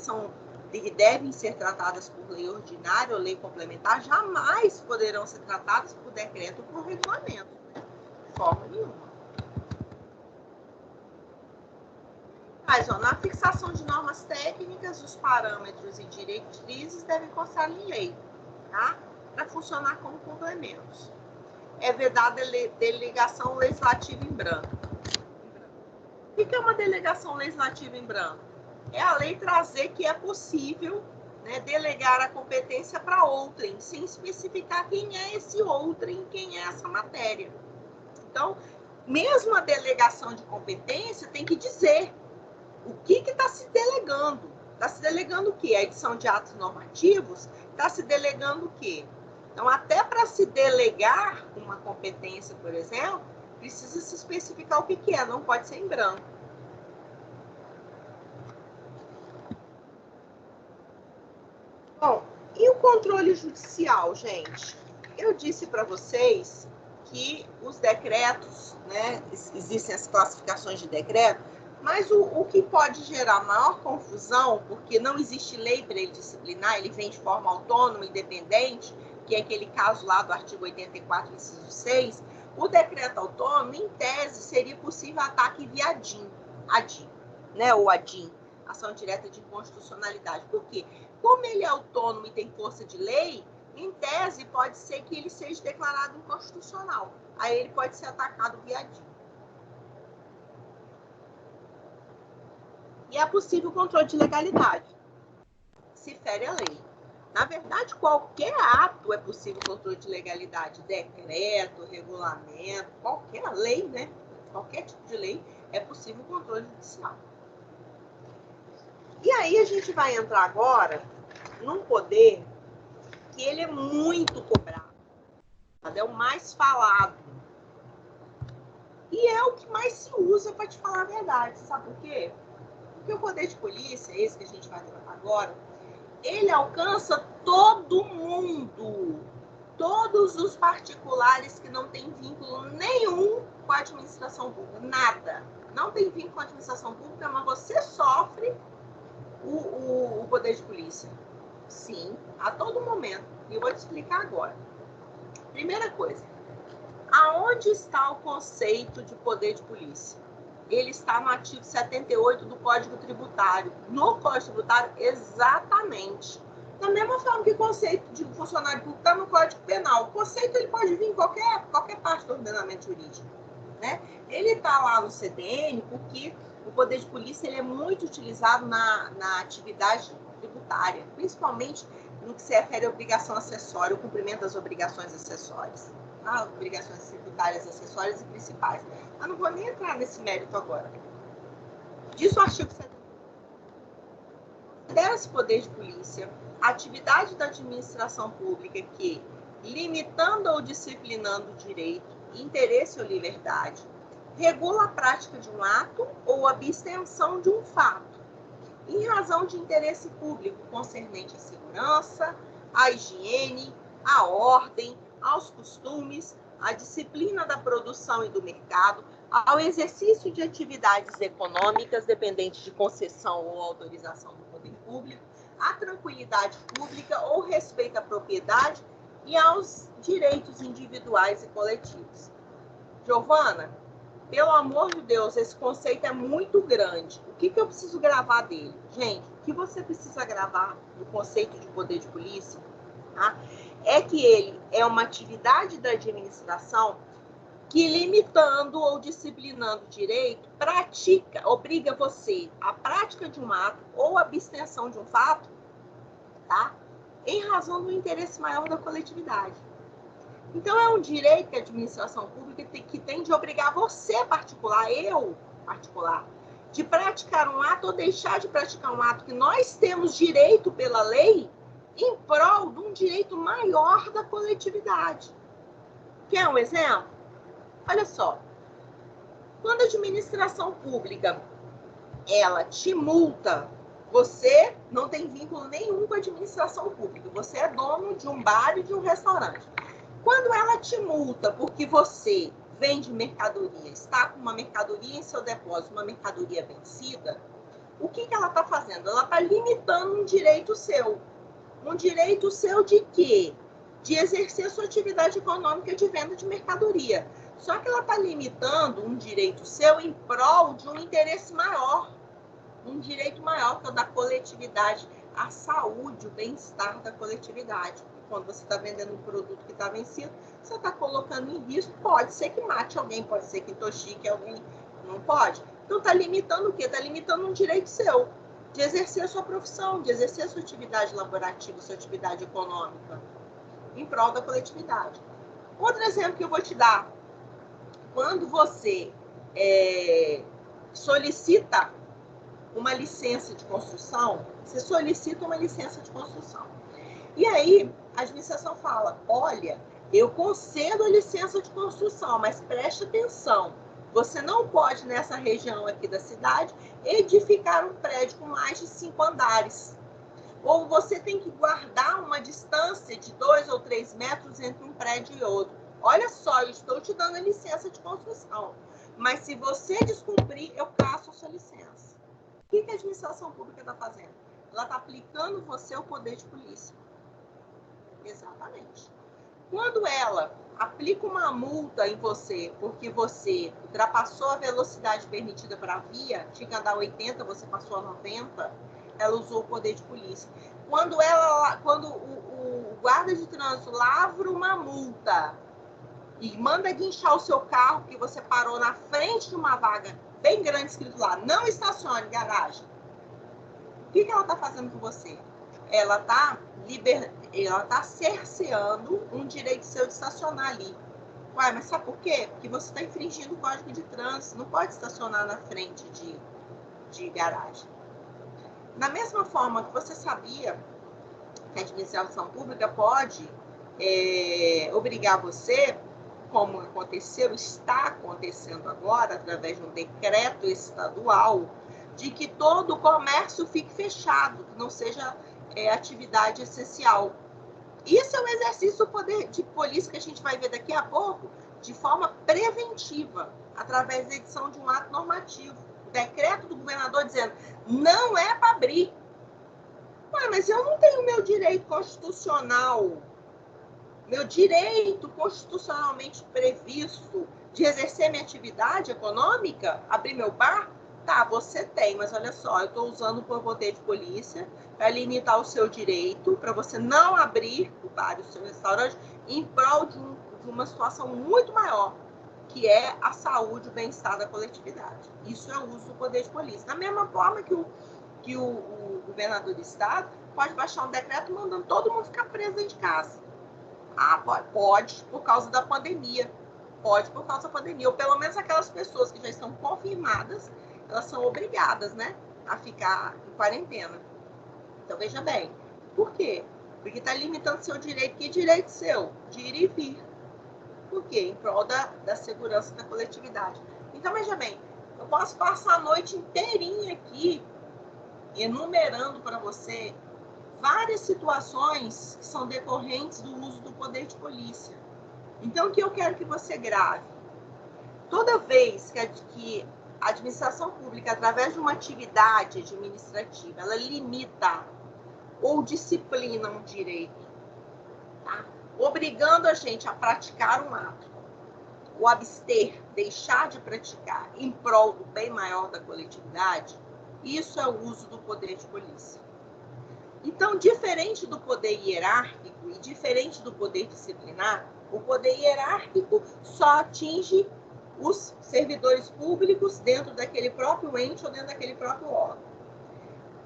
devem ser tratadas por lei ordinária ou lei complementar, jamais poderão ser tratadas por decreto ou por regulamento, né? De forma nenhuma. Mas, na fixação de normas técnicas, os parâmetros e diretrizes devem constar em lei, tá? Para funcionar como complementos. É vedada a delegação legislativa em branco. O que é uma delegação legislativa em branco? É a lei trazer que é possível, né, delegar a competência para outrem, sem especificar quem é esse outrem, quem é essa matéria. Então, mesmo a delegação de competência tem que dizer o que está se delegando. Está se delegando o quê? A edição de atos normativos? Está se delegando o quê? Então, até para se delegar uma competência, por exemplo, precisa se especificar o que é, não pode ser em branco. Bom, e o controle judicial, gente? Eu disse para vocês que os decretos, né, existem as classificações de decreto, mas o que pode gerar maior confusão, porque não existe lei para ele disciplinar, ele vem de forma autônoma, independente, que é aquele caso lá do artigo 84, inciso 6, o decreto autônomo, em tese, seria possível ataque via ADIM, né, ou ADIM, ação direta de inconstitucionalidade. Por quê? Como ele é autônomo e tem força de lei, em tese, pode ser que ele seja declarado inconstitucional. Aí ele pode ser atacado via ADIM. E é possível o controle de legalidade, se fere a lei. Na verdade, qualquer ato é possível controle de legalidade. Decreto, regulamento, qualquer lei, né? Qualquer tipo de lei é possível controle judicial. E aí a gente vai entrar agora num poder que ele é muito cobrado. É o mais falado. E é o que mais se usa, para te falar a verdade. Sabe por quê? Porque o poder de polícia, esse que a gente vai tratar agora, ele alcança todo mundo. Todos os particulares que não têm vínculo nenhum com a administração pública. Nada. Não tem vínculo com a administração pública, mas você sofre o poder de polícia. Sim, a todo momento. E eu vou te explicar agora. Primeira coisa, aonde está o conceito de poder de polícia? Ele está no artigo 78 do Código Tributário. No Código Tributário, exatamente. Da mesma forma que o conceito de funcionário público está no Código Penal. O conceito ele pode vir em qualquer parte do ordenamento jurídico, né? Ele está lá no CDN porque o poder de polícia ele é muito utilizado na atividade tributária, principalmente no que se refere à obrigação acessória, o cumprimento das obrigações acessórias. Obrigações tributárias acessórias e principais. Eu não vou nem entrar nesse mérito agora. Diz o artigo 70. Considera-se poder de polícia a atividade da administração pública que, limitando ou disciplinando o direito, interesse ou liberdade, regula a prática de um ato ou abstenção de um fato, em razão de interesse público concernente à segurança, à higiene, à ordem, aos costumes, à disciplina da produção e do mercado, ao exercício de atividades econômicas dependentes de concessão ou autorização do poder público, à tranquilidade pública ou respeito à propriedade e aos direitos individuais e coletivos. Giovana, pelo amor de Deus, esse conceito é muito grande. O que eu preciso gravar dele? Gente, o que você precisa gravar do conceito de poder de polícia, tá? É que ele é uma atividade da administração que, limitando ou disciplinando o direito, obriga você à prática de um ato ou abstenção de um fato, tá? Em razão do interesse maior da coletividade. Então, é um direito que a administração pública que tem de obrigar você, particular, eu, particular, de praticar um ato ou deixar de praticar um ato que nós temos direito pela lei em prol de um direito maior da coletividade. Quer um exemplo? Olha só. Quando a administração pública, ela te multa, você não tem vínculo nenhum com a administração pública. Você é dono de um bar e de um restaurante. Quando ela te multa porque você vende mercadoria, está com uma mercadoria em seu depósito, uma mercadoria vencida, o que ela está fazendo? Ela está limitando um direito seu. Um direito seu de quê? De exercer sua atividade econômica de venda de mercadoria. Só que ela está limitando um direito seu em prol de um interesse maior. Um direito maior, que é o da coletividade, a saúde, o bem-estar da coletividade. Quando você está vendendo um produto que está vencido, você está colocando em risco, pode ser que mate alguém, pode ser que intoxique alguém, não pode. Então está limitando o quê? Está limitando um direito seu de exercer a sua profissão, de exercer a sua atividade laborativa, sua atividade econômica, em prol da coletividade. Outro exemplo que eu vou te dar, quando você solicita uma licença de construção, você solicita uma licença de construção. E aí, a administração fala, olha, eu concedo a licença de construção, mas preste atenção, você não pode, nessa região aqui da cidade, edificar um prédio com mais de 5 andares. Ou você tem que guardar uma distância de 2 ou 3 metros entre um prédio e outro. Olha só, eu estou te dando a licença de construção, mas se você descumprir, eu casso a sua licença. O que a administração pública está fazendo? Ela está aplicando você o poder de polícia. Exatamente. Quando ela aplica uma multa em você porque você ultrapassou a velocidade permitida para a via, tinha que andar 80, você passou a 90, ela usou o poder de polícia. Quando o guarda de trânsito lavra uma multa e manda guinchar o seu carro, que você parou na frente de uma vaga bem grande escrito lá, não estacione, garagem. O que ela está fazendo com você? Ela está cerceando um direito seu de estacionar ali. Ué, mas sabe por quê? Porque você está infringindo o Código de Trânsito, não pode estacionar na frente de garagem. Da mesma forma que você sabia que a administração pública pode obrigar você, como aconteceu, está acontecendo agora, através de um decreto estadual, de que todo o comércio fique fechado, que não seja atividade essencial. Isso é um exercício do poder de polícia que a gente vai ver daqui a pouco, de forma preventiva, através da edição de um ato normativo. O decreto do governador dizendo, não é para abrir. Ué, mas eu não tenho meu direito constitucional, meu direito constitucionalmente previsto de exercer minha atividade econômica, abrir meu bar? Tá, você tem, mas olha só, eu estou usando o poder de polícia para limitar o seu direito, para você não abrir o bar e o seu restaurante em prol de uma situação muito maior, que é a saúde e o bem-estar da coletividade. Isso é o uso do poder de polícia. Da mesma forma que o governador do estado pode baixar um decreto mandando todo mundo ficar preso dentro de casa. Ah, pode, por causa da pandemia. Pode, por causa da pandemia. Ou pelo menos aquelas pessoas que já estão confirmadas, elas são obrigadas, né, a ficar em quarentena. Então, veja bem. Por quê? Porque está limitando seu direito. Que direito seu? De ir e vir. Por quê? Em prol da segurança da coletividade. Então, veja bem. Eu posso passar a noite inteirinha aqui enumerando para você várias situações que são decorrentes do uso do poder de polícia. Então, o que eu quero que você grave? Toda vez que a administração pública, através de uma atividade administrativa, ela limita ou disciplina um direito, tá? Obrigando a gente a praticar um ato, ou abster, deixar de praticar em prol do bem maior da coletividade, isso é o uso do poder de polícia. Então, diferente do poder hierárquico e diferente do poder disciplinar, o poder hierárquico só atinge os servidores públicos dentro daquele próprio ente ou dentro daquele próprio órgão.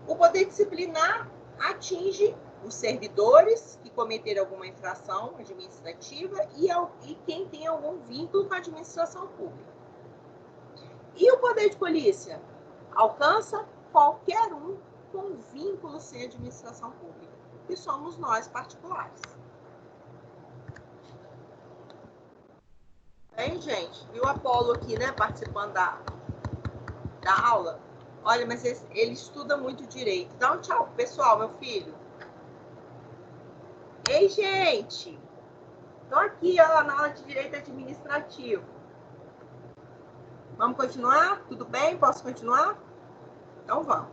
O poder disciplinar atinge os servidores que cometeram alguma infração administrativa e quem tem algum vínculo com a administração pública. E o poder de polícia? Alcança qualquer um com vínculo sem administração pública, que somos nós particulares. Bem, gente, viu o Apolo aqui, né, participando da aula? Olha, mas ele estuda muito direito. Dá um tchau pro pessoal, meu filho. Ei, gente! Estou aqui, ó, na aula de direito administrativo. Vamos continuar? Tudo bem? Posso continuar? Então vamos.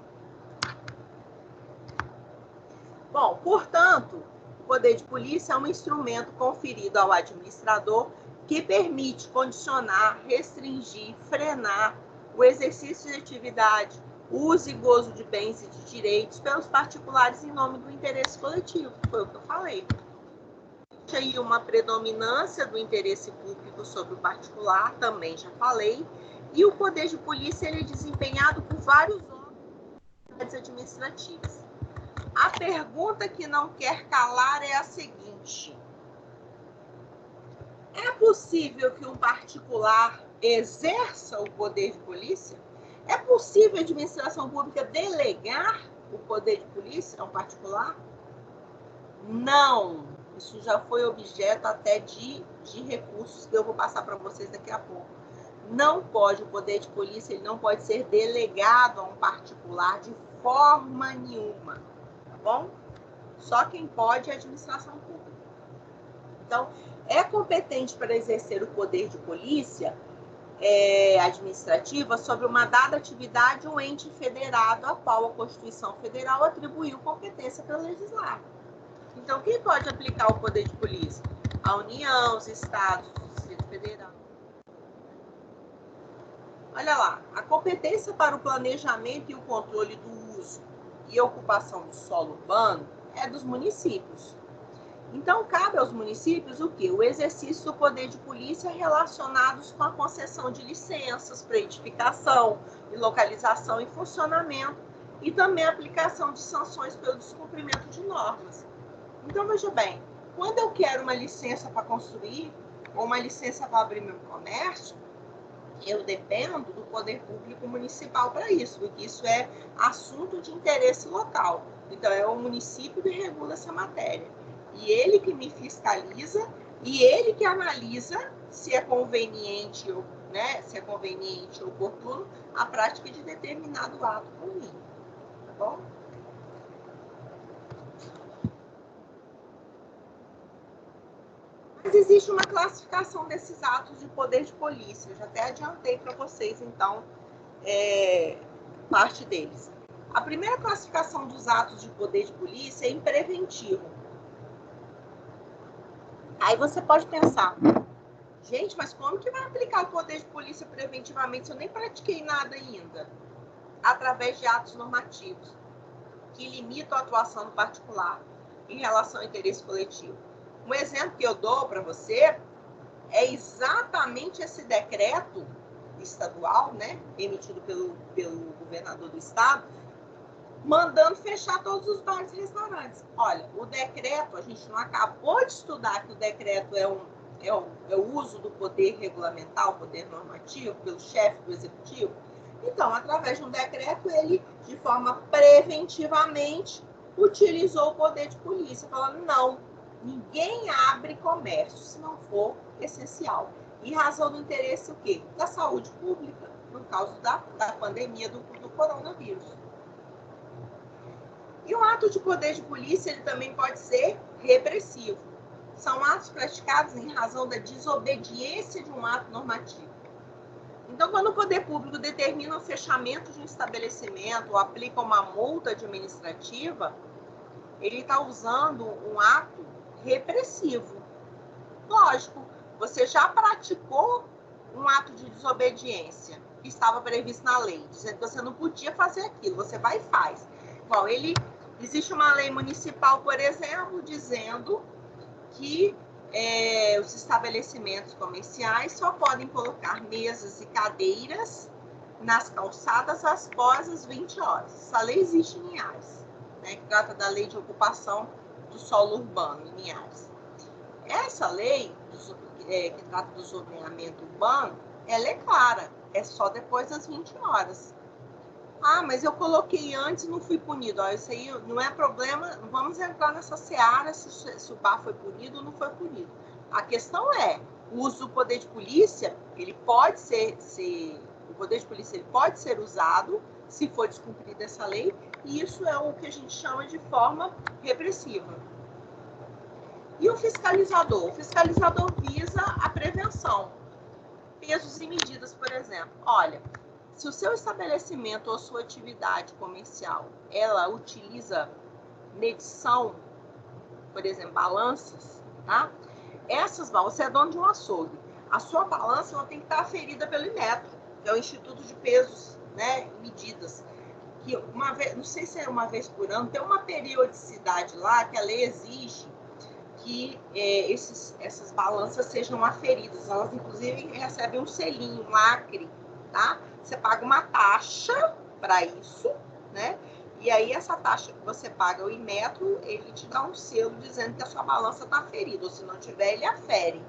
Bom, portanto, o poder de polícia é um instrumento conferido ao administrador que permite condicionar, restringir, frenar o exercício de atividade, uso e gozo de bens e de direitos pelos particulares em nome do interesse coletivo. Foi o que eu falei. Existe aí uma predominância do interesse público sobre o particular, também já falei, e o poder de polícia ele é desempenhado por vários órgãos administrativos. A pergunta que não quer calar é a seguinte: é possível que um particular exerça o poder de polícia? É possível a administração pública delegar o poder de polícia a um particular? Não. Isso já foi objeto até de recursos que eu vou passar para vocês daqui a pouco. Não pode, o poder de polícia ele não pode ser delegado a um particular de forma nenhuma, tá bom? Só quem pode é a administração pública. Então, é competente para exercer o poder de polícia administrativa sobre uma dada atividade um ente federado a qual a Constituição Federal atribuiu competência para legislar. Então, quem pode aplicar o poder de polícia? A União, os estados, o Distrito Federal. Olha lá, a competência para o planejamento e o controle do uso e ocupação do solo urbano é dos municípios. Então, cabe aos municípios o quê? O exercício do poder de polícia relacionados com a concessão de licenças para edificação e localização e funcionamento e também a aplicação de sanções pelo descumprimento de normas. Então, veja bem, quando eu quero uma licença para construir ou uma licença para abrir meu comércio, eu dependo do poder público municipal para isso, porque isso é assunto de interesse local. Então, é o município que regula essa matéria. E ele que me fiscaliza e ele que analisa se é conveniente, né, se é conveniente ou oportuno a prática de determinado ato por mim. Tá bom? Mas existe uma classificação desses atos de poder de polícia. Eu já até adiantei para vocês, então, parte deles. A primeira classificação dos atos de poder de polícia é em preventivo. Aí você pode pensar, gente, mas como que vai aplicar o poder de polícia preventivamente se eu nem pratiquei nada ainda? Através de atos normativos que limitam a atuação do particular em relação ao interesse coletivo. Um exemplo que eu dou para você é exatamente esse decreto estadual, né, emitido pelo governador do estado, mandando fechar todos os bares e restaurantes. Olha, o decreto, a gente não acabou de estudar que o decreto é o uso do poder regulamentar, o poder normativo, pelo chefe do executivo. Então, através de um decreto, ele, de forma preventivamente, utilizou o poder de polícia, falando, não, ninguém abre comércio se não for essencial. E razão do interesse o quê? Da saúde pública, por causa da pandemia do coronavírus. E o ato de poder de polícia ele também pode ser repressivo. São atos praticados em razão da desobediência de um ato normativo. Então, quando o poder público determina o fechamento de um estabelecimento ou aplica uma multa administrativa, ele está usando um ato repressivo. Lógico, você já praticou um ato de desobediência que estava previsto na lei, dizendo que você não podia fazer aquilo, você vai e faz. Bom, existe uma lei municipal, por exemplo, dizendo que os estabelecimentos comerciais só podem colocar mesas e cadeiras nas calçadas após as 20 horas. Essa lei existe em Ares. né, que trata da lei de ocupação do solo urbano em Linhares. Essa lei, que trata do zoneamento urbano, ela é clara, é só depois das 20 horas. Ah, mas eu coloquei antes e não fui punido. Ó, isso aí não é problema, não vamos entrar nessa seara se o bar foi punido ou não foi punido. A questão é, o uso do poder de polícia, ele pode o poder de polícia ele pode ser usado se for descumprida essa lei, e isso é o que a gente chama de forma repressiva. E o fiscalizador? O fiscalizador visa a prevenção. Pesos e medidas, por exemplo. Olha, se o seu estabelecimento ou sua atividade comercial, ela utiliza medição, por exemplo, balanças, tá? Essas balanças, você é dono de um açougue. A sua balança ela tem que estar aferida pelo Inmetro, que é o Instituto de Pesos, né, e Medidas. Que uma vez, não sei se é uma vez por ano, tem uma periodicidade lá que a lei exige que essas balanças sejam aferidas. Elas, inclusive, recebem um selinho, um lacre, tá? Você paga uma taxa para isso, né? E aí, essa taxa que você paga, o Inmetro, ele te dá um selo dizendo que a sua balança está aferida, ou se não tiver, ele afere,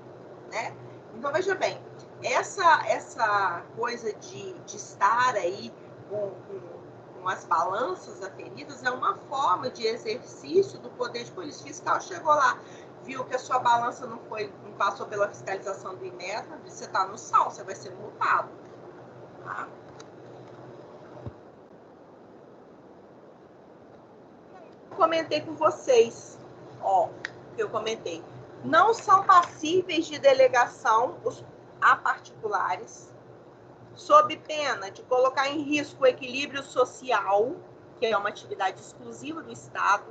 né? Então, veja bem, essa coisa de estar aí com as balanças aferidas é uma forma de exercício do poder de polícia fiscal. Chegou lá, viu que a sua balança não passou pela fiscalização do Inmetro, você está no sal, você vai ser multado. Tá? Eu comentei com vocês, ó, que eu comentei. Não são passíveis de delegação a particulares, sob pena de colocar em risco o equilíbrio social, que é uma atividade exclusiva do Estado,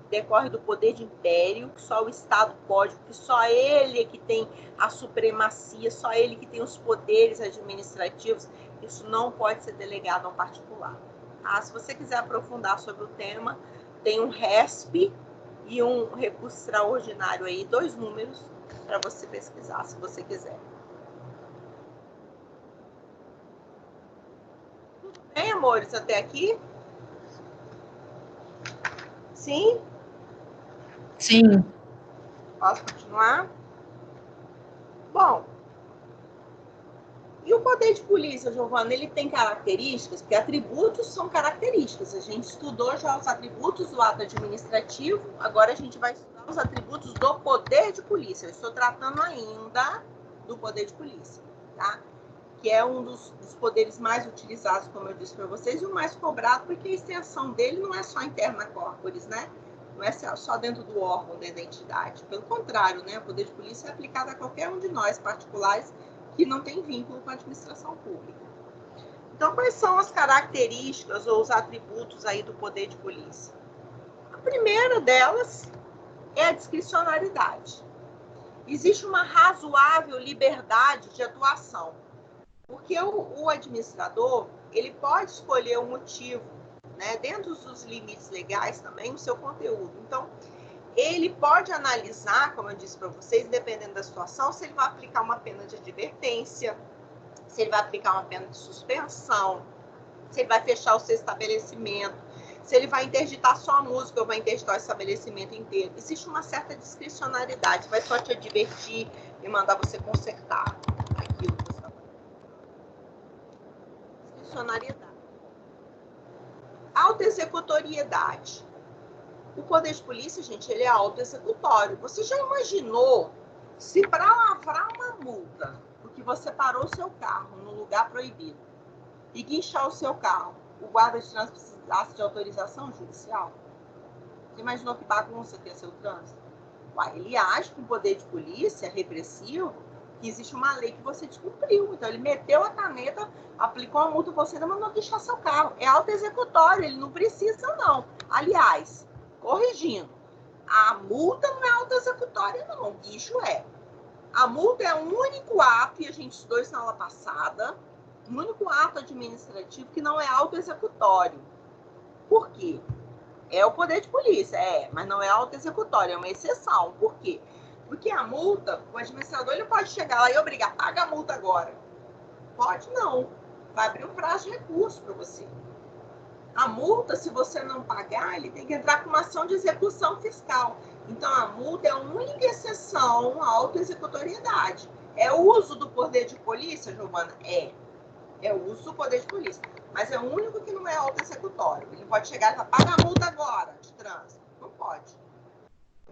decorre do poder de império, que só o Estado pode, porque só ele é que tem a supremacia, só ele que tem os poderes administrativos, isso não pode ser delegado a um particular. Tá? Se você quiser aprofundar sobre o tema, tem um RESP e um recurso extraordinário aí, 2 números, para você pesquisar, se você quiser. Tudo bem, amores, até aqui? Sim? Sim. Posso continuar? Bom, e o poder de polícia, Giovana, ele tem características, porque atributos são características. A gente estudou já os atributos do ato administrativo, agora a gente vai estudar os atributos do poder de polícia. Eu estou tratando ainda do poder de polícia, tá? Que é um dos poderes mais utilizados, como eu disse para vocês, e o mais cobrado, porque a extensão dele não é só interna corporis, né? Não é só dentro do órgão da identidade. Pelo contrário, né? O poder de polícia é aplicado a qualquer um de nós, particulares, que não tem vínculo com a administração pública. Então, quais são as características ou os atributos aí do poder de polícia? A primeira delas é a discricionariedade. Existe uma razoável liberdade de atuação, porque o administrador, ele pode escolher o motivo, né, dentro dos limites legais também, o seu conteúdo. Então, ele pode analisar, como eu disse para vocês, dependendo da situação, se ele vai aplicar uma pena de advertência, se ele vai aplicar uma pena de suspensão, se ele vai fechar o seu estabelecimento, se ele vai interditar só a música ou vai interditar o estabelecimento inteiro. Existe uma certa discricionariedade, vai só te advertir e mandar você consertar aquilo que você está fazendo. Discricionariedade. Autoexecutoriedade. O poder de polícia, gente, ele é autoexecutório. Você já imaginou se para lavrar uma multa, porque você parou o seu carro no lugar proibido e guinchar o seu carro, o guarda de trânsito precisasse de autorização judicial? Você imaginou que bagunça que ia ser o trânsito? Uai, ele age com poder de polícia repressivo, que existe uma lei que você descumpriu. Então, ele meteu a caneta, aplicou a multa, você não mandou guinchar seu carro. É autoexecutório, ele não precisa, não. Aliás, corrigindo, a multa não é autoexecutória, não. O guincho é. A multa é um único ato, e a gente estudou isso na aula passada, um único ato administrativo que não é autoexecutório. Por quê? É o poder de polícia, mas não é autoexecutório, é uma exceção. Por quê? Porque a multa, o administrador ele pode chegar lá e obrigar, paga a multa agora. Pode não. Vai abrir um prazo de recurso para você. A multa, se você não pagar, ele tem que entrar com uma ação de execução fiscal. Então, a multa é a única exceção à autoexecutoriedade. É o uso do poder de polícia, Giovana? É o uso do poder de polícia. Mas é o único que não é autoexecutório. Ele pode chegar e falar, paga a multa agora, de trânsito. Não pode.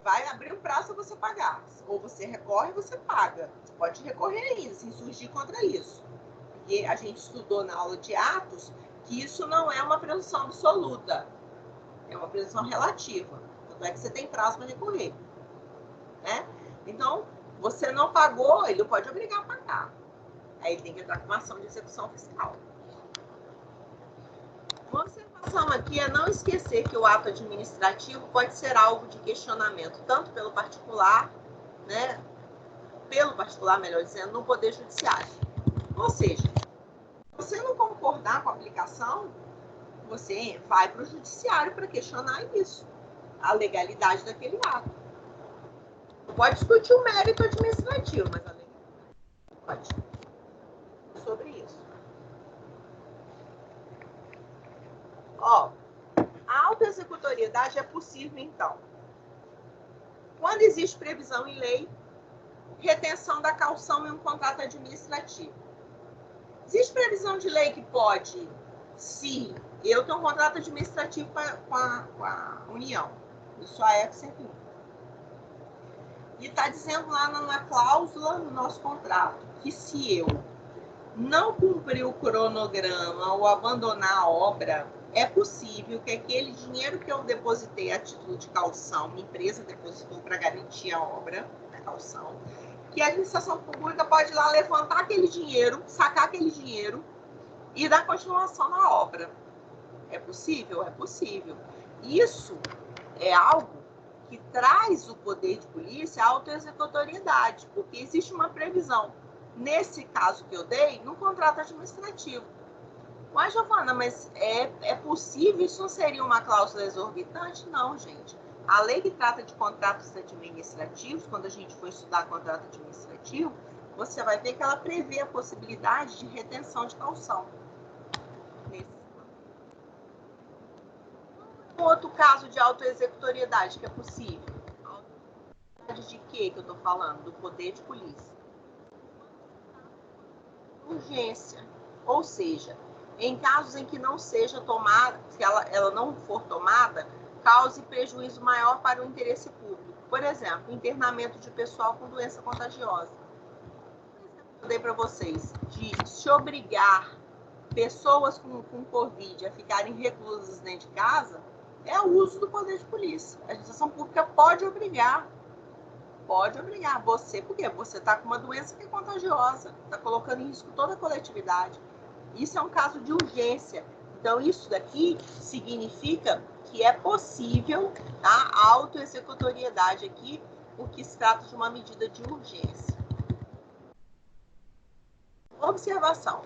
Vai abrir um prazo para você pagar. Ou você recorre ou você paga. Você pode recorrer ainda, se insurgir contra isso. Porque a gente estudou na aula de atos que isso não é uma presunção absoluta. É uma presunção relativa. Tanto é que você tem prazo para recorrer. Né? Então, você não pagou, ele pode obrigar a pagar. Aí tem que entrar com uma ação de execução fiscal. Uma observação aqui é não esquecer que o ato administrativo pode ser alvo de questionamento, tanto pelo particular, né? Pelo particular, melhor dizendo, no Poder Judiciário. Ou seja, se você não concordar com a aplicação, você vai para o Judiciário para questionar isso, a legalidade daquele ato. Não pode discutir o mérito administrativo, mas a legalidade pode. Sobre isso. Ó, a autoexecutoriedade é possível, então, quando existe previsão em lei, retenção da caução em um contrato administrativo. Existe previsão de lei que pode, se eu tenho um contrato administrativo com a União, isso a ECO 101. E está dizendo lá na cláusula no nosso contrato que se eu não cumprir o cronograma ou abandonar a obra, é possível que aquele dinheiro que eu depositei a título de caução, minha empresa depositou para garantir a obra, a caução, que a administração pública pode ir lá levantar aquele dinheiro, sacar aquele dinheiro e dar continuação na obra. É possível? É possível. Isso é algo que traz o poder de polícia à autoexecutoriedade, porque existe uma previsão, nesse caso que eu dei, no contrato administrativo. Mas, Giovana, mas é possível? Isso não seria uma cláusula exorbitante? Não, gente. A lei que trata de contratos administrativos, quando a gente for estudar contrato administrativo, você vai ver que ela prevê a possibilidade de retenção de caução. Um outro caso de autoexecutoriedade que é possível. Autoexecutoriedade de quê que eu estou falando? Do poder de polícia. Urgência. Ou seja, em casos em que não seja tomada, se ela não for tomada, cause prejuízo maior para o interesse público. Por exemplo, internamento de pessoal com doença contagiosa. Eu dei para vocês de se obrigar pessoas com Covid a ficarem reclusas dentro de casa, é o uso do poder de polícia. A administração pública pode obrigar você, porque você está com uma doença que é contagiosa, está colocando em risco toda a coletividade. Isso é um caso de urgência. Então, isso daqui significa que é possível, tá? A autoexecutoriedade aqui, porque se trata de uma medida de urgência. Observação.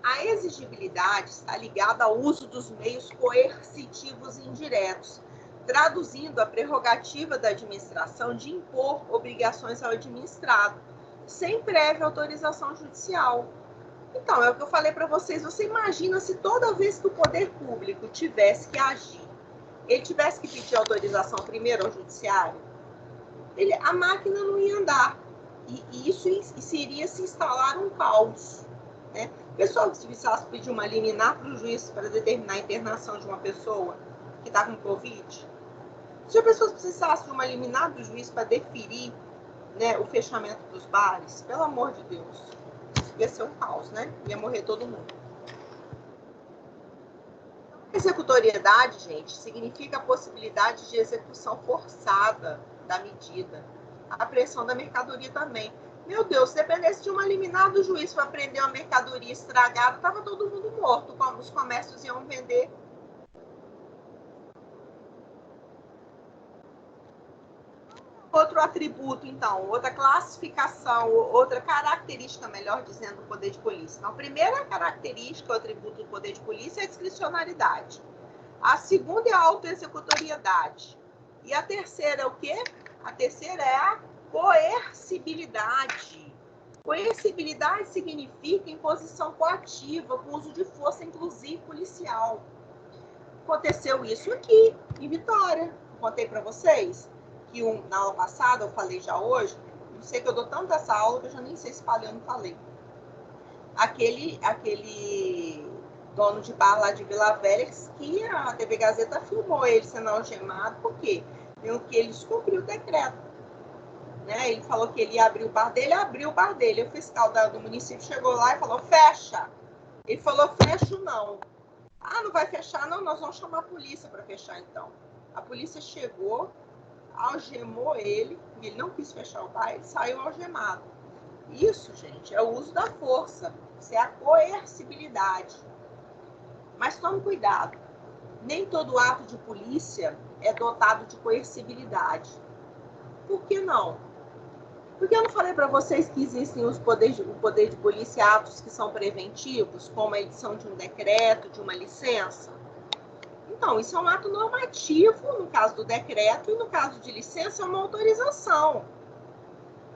A exigibilidade está ligada ao uso dos meios coercitivos indiretos, traduzindo a prerrogativa da administração de impor obrigações ao administrado, sem prévia autorização judicial. Então, é o que eu falei para vocês. Você imagina se toda vez que o poder público tivesse que agir, ele tivesse que pedir autorização primeiro ao judiciário, a máquina não ia andar. E isso iria se instalar um caos. Né? O pessoal que precisasse pedir uma liminar para o juiz para determinar a internação de uma pessoa que está com Covid, se a pessoa precisasse de uma liminar do juiz para deferir, né, o fechamento dos bares, pelo amor de Deus, ia ser um caos, né? Ia morrer todo mundo. Executoriedade, gente, significa a possibilidade de execução forçada da medida. A apreensão da mercadoria também. Meu Deus, se dependesse de uma liminar do juiz para prender uma mercadoria estragada, estava todo mundo morto. Os comércios iam vender. Outro atributo, então, outra classificação, outra característica, melhor dizendo, do poder de polícia. Então, a primeira característica, o atributo do poder de polícia é a discricionariedade. A segunda é a autoexecutoriedade. E a terceira é o quê? A terceira é a coercibilidade. Coercibilidade significa imposição coativa, com uso de força, inclusive policial. Aconteceu isso aqui, em Vitória. Contei para vocês que na aula passada, eu falei já hoje, não sei que eu dou tanto essa aula que eu já nem sei se falei ou não falei. Aquele dono de bar lá de Vila Velha, que a TV Gazeta filmou ele sendo algemado, por quê? Porque ele descumpriu o decreto. Né? Ele falou que ele ia abrir o bar dele, abriu o bar dele. O fiscal do município chegou lá e falou, fecha. Ele falou, fecho não. Ah, não vai fechar? Não, nós vamos chamar a polícia para fechar então. A polícia chegou, algemou ele, ele não quis fechar o bar, ele saiu algemado. Isso, gente, é o uso da força, isso é a coercibilidade. Mas tome cuidado, nem todo ato de polícia é dotado de coercibilidade. Por que não? Porque eu não falei para vocês que existem o poder de polícia, atos que são preventivos, como a edição de um decreto, de uma licença? Então, isso é um ato normativo, no caso do decreto, e no caso de licença, é uma autorização.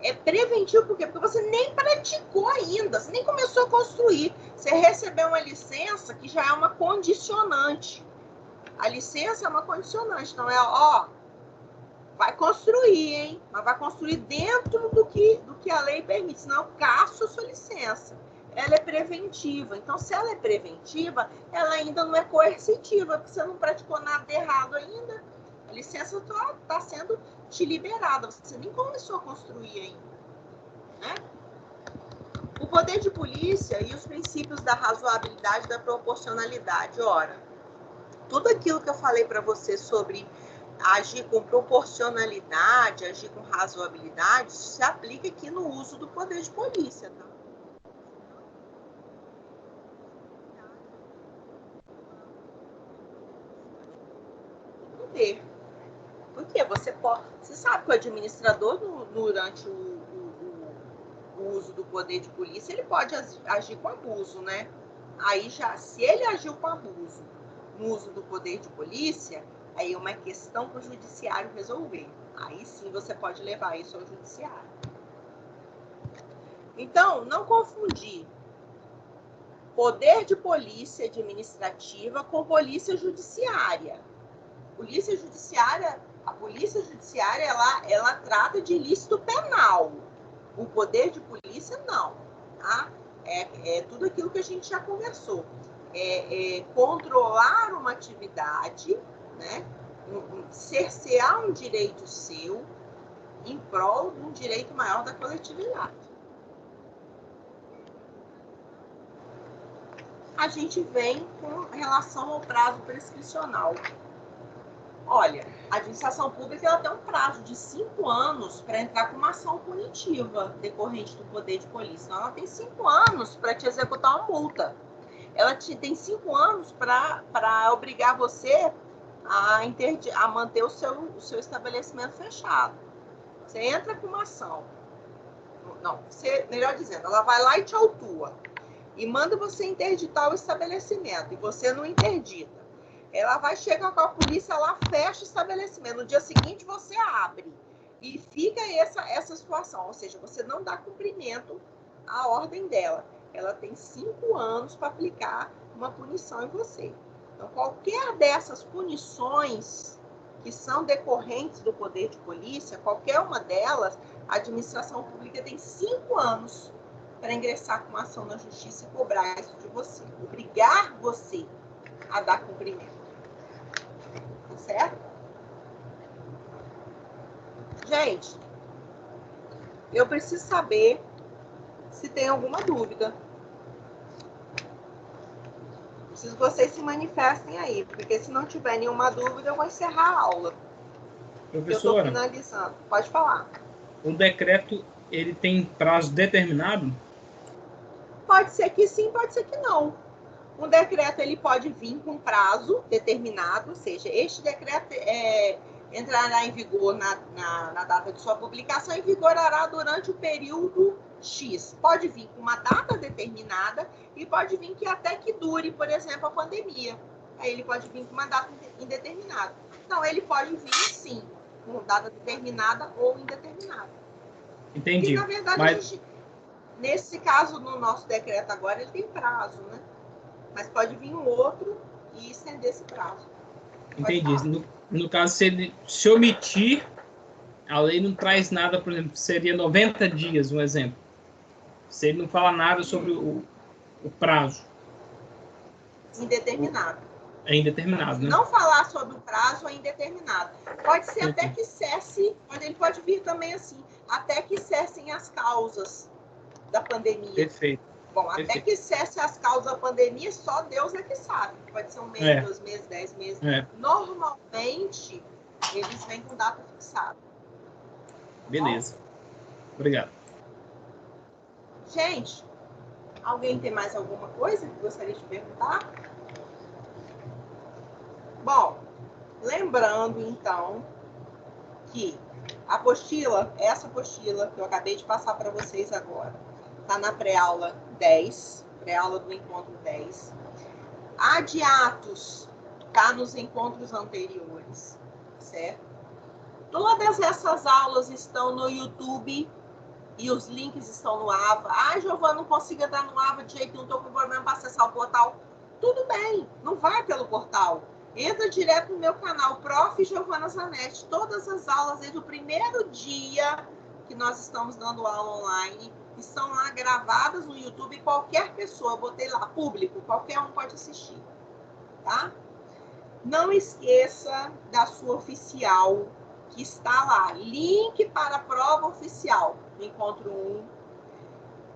É preventivo por quê? Porque você nem praticou ainda, você nem começou a construir. Você recebeu uma licença que já é uma condicionante. A licença é uma condicionante, então vai construir, hein? Mas vai construir dentro do que a lei permite, senão eu caço a sua licença. Ela é preventiva. Então, se ela é preventiva, ela ainda não é coercitiva, porque você não praticou nada de errado ainda. A licença está sendo te liberada, você nem começou a construir ainda. Né? O poder de polícia e os princípios da razoabilidade e da proporcionalidade. Ora, tudo aquilo que eu falei para você sobre agir com proporcionalidade, agir com razoabilidade, se aplica aqui no uso do poder de polícia, tá? Porque você sabe que o administrador, durante o uso do poder de polícia, ele pode agir com abuso, né? Aí já, se ele agiu com abuso no uso do poder de polícia, aí é uma questão para o judiciário resolver. Aí sim você pode levar isso ao judiciário. Então, não confundir poder de polícia administrativa com polícia judiciária. A polícia judiciária, ela trata de ilícito penal. O poder de polícia, não. Tá? É tudo aquilo que a gente já conversou. Controlar uma atividade, né? Cercear um direito seu em prol de um direito maior da coletividade. A gente vem com relação ao prazo prescricional. Olha, a administração pública ela tem um prazo de 5 anos para entrar com uma ação punitiva decorrente do poder de polícia. Então, ela tem 5 anos para te executar uma multa. Ela tem 5 anos para obrigar você a manter o seu estabelecimento fechado. Você entra com uma ação. Não, melhor dizendo, ela vai lá e te autua. E manda você interditar o estabelecimento. E você não interdita. Ela vai chegar com a polícia, ela fecha o estabelecimento. No dia seguinte, você abre. E fica essa situação. Ou seja, você não dá cumprimento à ordem dela. Ela tem 5 anos para aplicar uma punição em você. Então, qualquer dessas punições que são decorrentes do poder de polícia, qualquer uma delas, a administração pública tem 5 anos para ingressar com uma ação na justiça e cobrar isso de você. Obrigar você a dar cumprimento. Tá certo? Gente, eu preciso saber se tem alguma dúvida. Preciso que vocês se manifestem aí, porque se não tiver nenhuma dúvida, eu vou encerrar a aula. Professora, eu estou finalizando. Pode falar. O decreto, ele tem prazo determinado? Pode ser que sim, pode ser que não. Um decreto ele pode vir com prazo determinado, ou seja, este decreto entrará em vigor na data de sua publicação e vigorará durante o período X. Pode vir com uma data determinada e pode vir que até que dure, por exemplo, a pandemia. Aí ele pode vir com uma data indeterminada. Então, ele pode vir, sim, com data determinada ou indeterminada. Entendi. E, na verdade, mas Nesse caso, no nosso decreto agora, ele tem prazo, né? Mas pode vir um outro e estender esse prazo. Entendi. No caso, se ele se omitir, a lei não traz nada, por exemplo, seria 90 dias, um exemplo. Se ele não fala nada sobre o prazo. Indeterminado. É indeterminado, né? Não falar sobre o prazo é indeterminado. Pode ser até que cesse, ele pode vir também assim, até que cessem as causas da pandemia. Perfeito. Bom, até que cesse as causas da pandemia, só Deus é que sabe. Pode ser um mês, 2 meses, 10 meses. Normalmente, eles vêm com data fixada. Beleza. Obrigado. Gente, alguém tem mais alguma coisa que gostaria de perguntar? Bom, lembrando, então, que a apostila, essa apostila que eu acabei de passar para vocês agora, está na pré-aula 10, pré-aula do encontro 10. A de Atos está nos encontros anteriores, certo? Todas essas aulas estão no YouTube e os links estão no AVA. Ah, Giovana, não consigo entrar no AVA de jeito nenhum, estou com problema para acessar o portal. Tudo bem, não vai pelo portal. Entra direto no meu canal, Prof. Giovana Zanetti. Todas as aulas, desde o primeiro dia que nós estamos dando aula online, estão lá gravadas no YouTube. Qualquer pessoa, eu botei lá, público, qualquer um pode assistir, tá? Não esqueça da sua oficial, que está lá, link para a prova oficial, do encontro 1.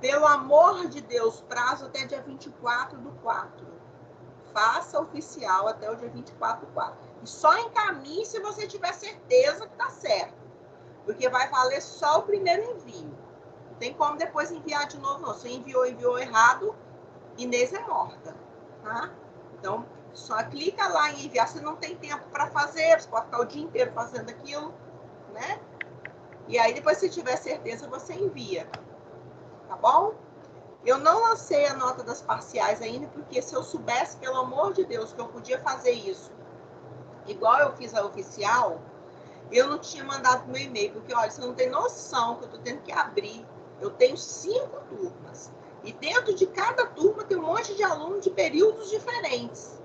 Pelo amor de Deus, prazo até dia 24/4. Faça oficial até o dia 24/4. E só encaminhe se você tiver certeza que está certo. Porque vai valer só o primeiro envio. Não tem como depois enviar de novo, não. Se enviou errado, Inês é morta. Tá? Então, só clica lá em enviar. Se não tem tempo para fazer, você pode ficar o dia inteiro fazendo aquilo, né? E aí, depois, se tiver certeza, você envia. Tá bom? Eu não lancei a nota das parciais ainda, porque se eu soubesse, pelo amor de Deus, que eu podia fazer isso igual eu fiz a oficial, eu não tinha mandado meu e-mail, porque, olha, você não tem noção que eu tô tendo que abrir. Eu tenho 5 turmas. E dentro de cada turma tem um monte de alunos de períodos diferentes.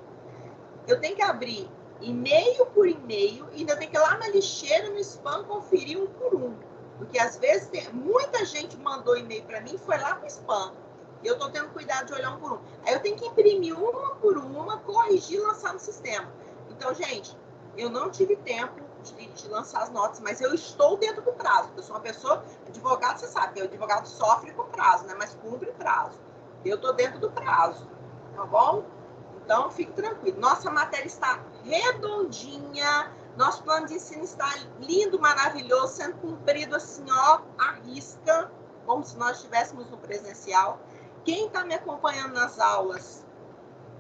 Eu tenho que abrir e-mail por e-mail e ainda tenho que ir lá na lixeira, no spam, conferir um por um. Porque, às vezes, muita gente mandou e-mail para mim e foi lá pro spam. E eu estou tendo cuidado de olhar um por um. Aí eu tenho que imprimir uma por uma, corrigir e lançar no sistema. Então, gente, eu não tive tempo de lançar as notas, mas eu estou dentro do prazo. Eu sou uma pessoa, advogado, você sabe, que o advogado sofre com prazo, né? Mas cumpre prazo. Eu estou dentro do prazo, tá bom? Então, fique tranquilo. Nossa matéria está redondinha. Nosso plano de ensino está lindo, maravilhoso, sendo cumprido assim, ó, à risca, como se nós estivéssemos no presencial. Quem está me acompanhando nas aulas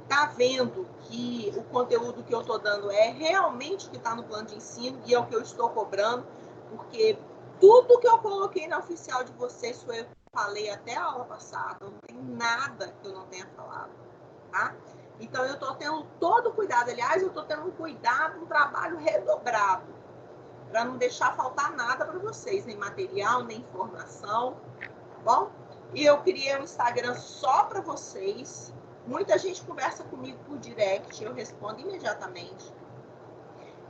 está vendo que o conteúdo que eu estou dando é realmente o que está no plano de ensino e é o que eu estou cobrando, porque tudo que eu coloquei na oficial de vocês foi eu que falei até a aula passada, não tem nada que eu não tenha falado, tá? Então, eu estou tendo todo o cuidado. Aliás, eu estou tendo um cuidado, um trabalho redobrado, para não deixar faltar nada para vocês, nem material, nem informação, tá bom? E eu criei um Instagram só para vocês. Muita gente conversa comigo por direct, eu respondo imediatamente.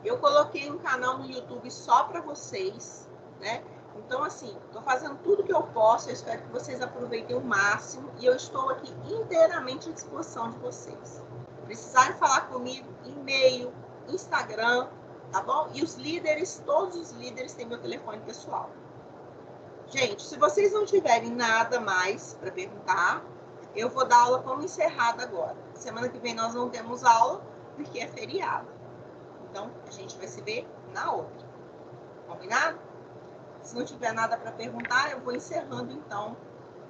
Eu coloquei um canal no YouTube só para vocês, né? Então, assim, estou fazendo tudo que eu posso, eu espero que vocês aproveitem o máximo e eu estou aqui inteiramente à disposição de vocês. Precisarem falar comigo, e-mail, Instagram, tá bom? E os líderes, todos os líderes têm meu telefone pessoal. Gente, se vocês não tiverem nada mais para perguntar, eu vou dar aula como encerrada agora. Semana que vem nós não temos aula, porque é feriado. Então, a gente vai se ver na outra. Combinado? Se não tiver nada para perguntar, eu vou encerrando então.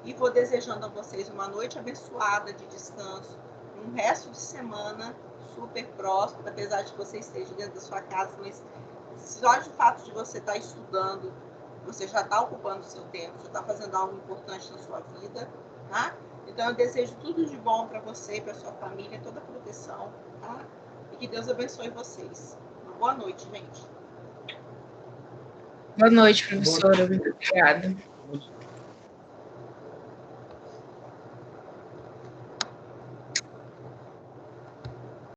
E vou desejando a vocês uma noite abençoada de descanso. Um resto de semana super próspero, apesar de que você esteja dentro da sua casa, mas só de fato de você estar estudando, você já está ocupando o seu tempo, já está fazendo algo importante na sua vida, tá? Então, eu desejo tudo de bom para você, para sua família, toda a proteção, tá? E que Deus abençoe vocês. Uma boa noite, gente. Boa noite, professora. Muito obrigada.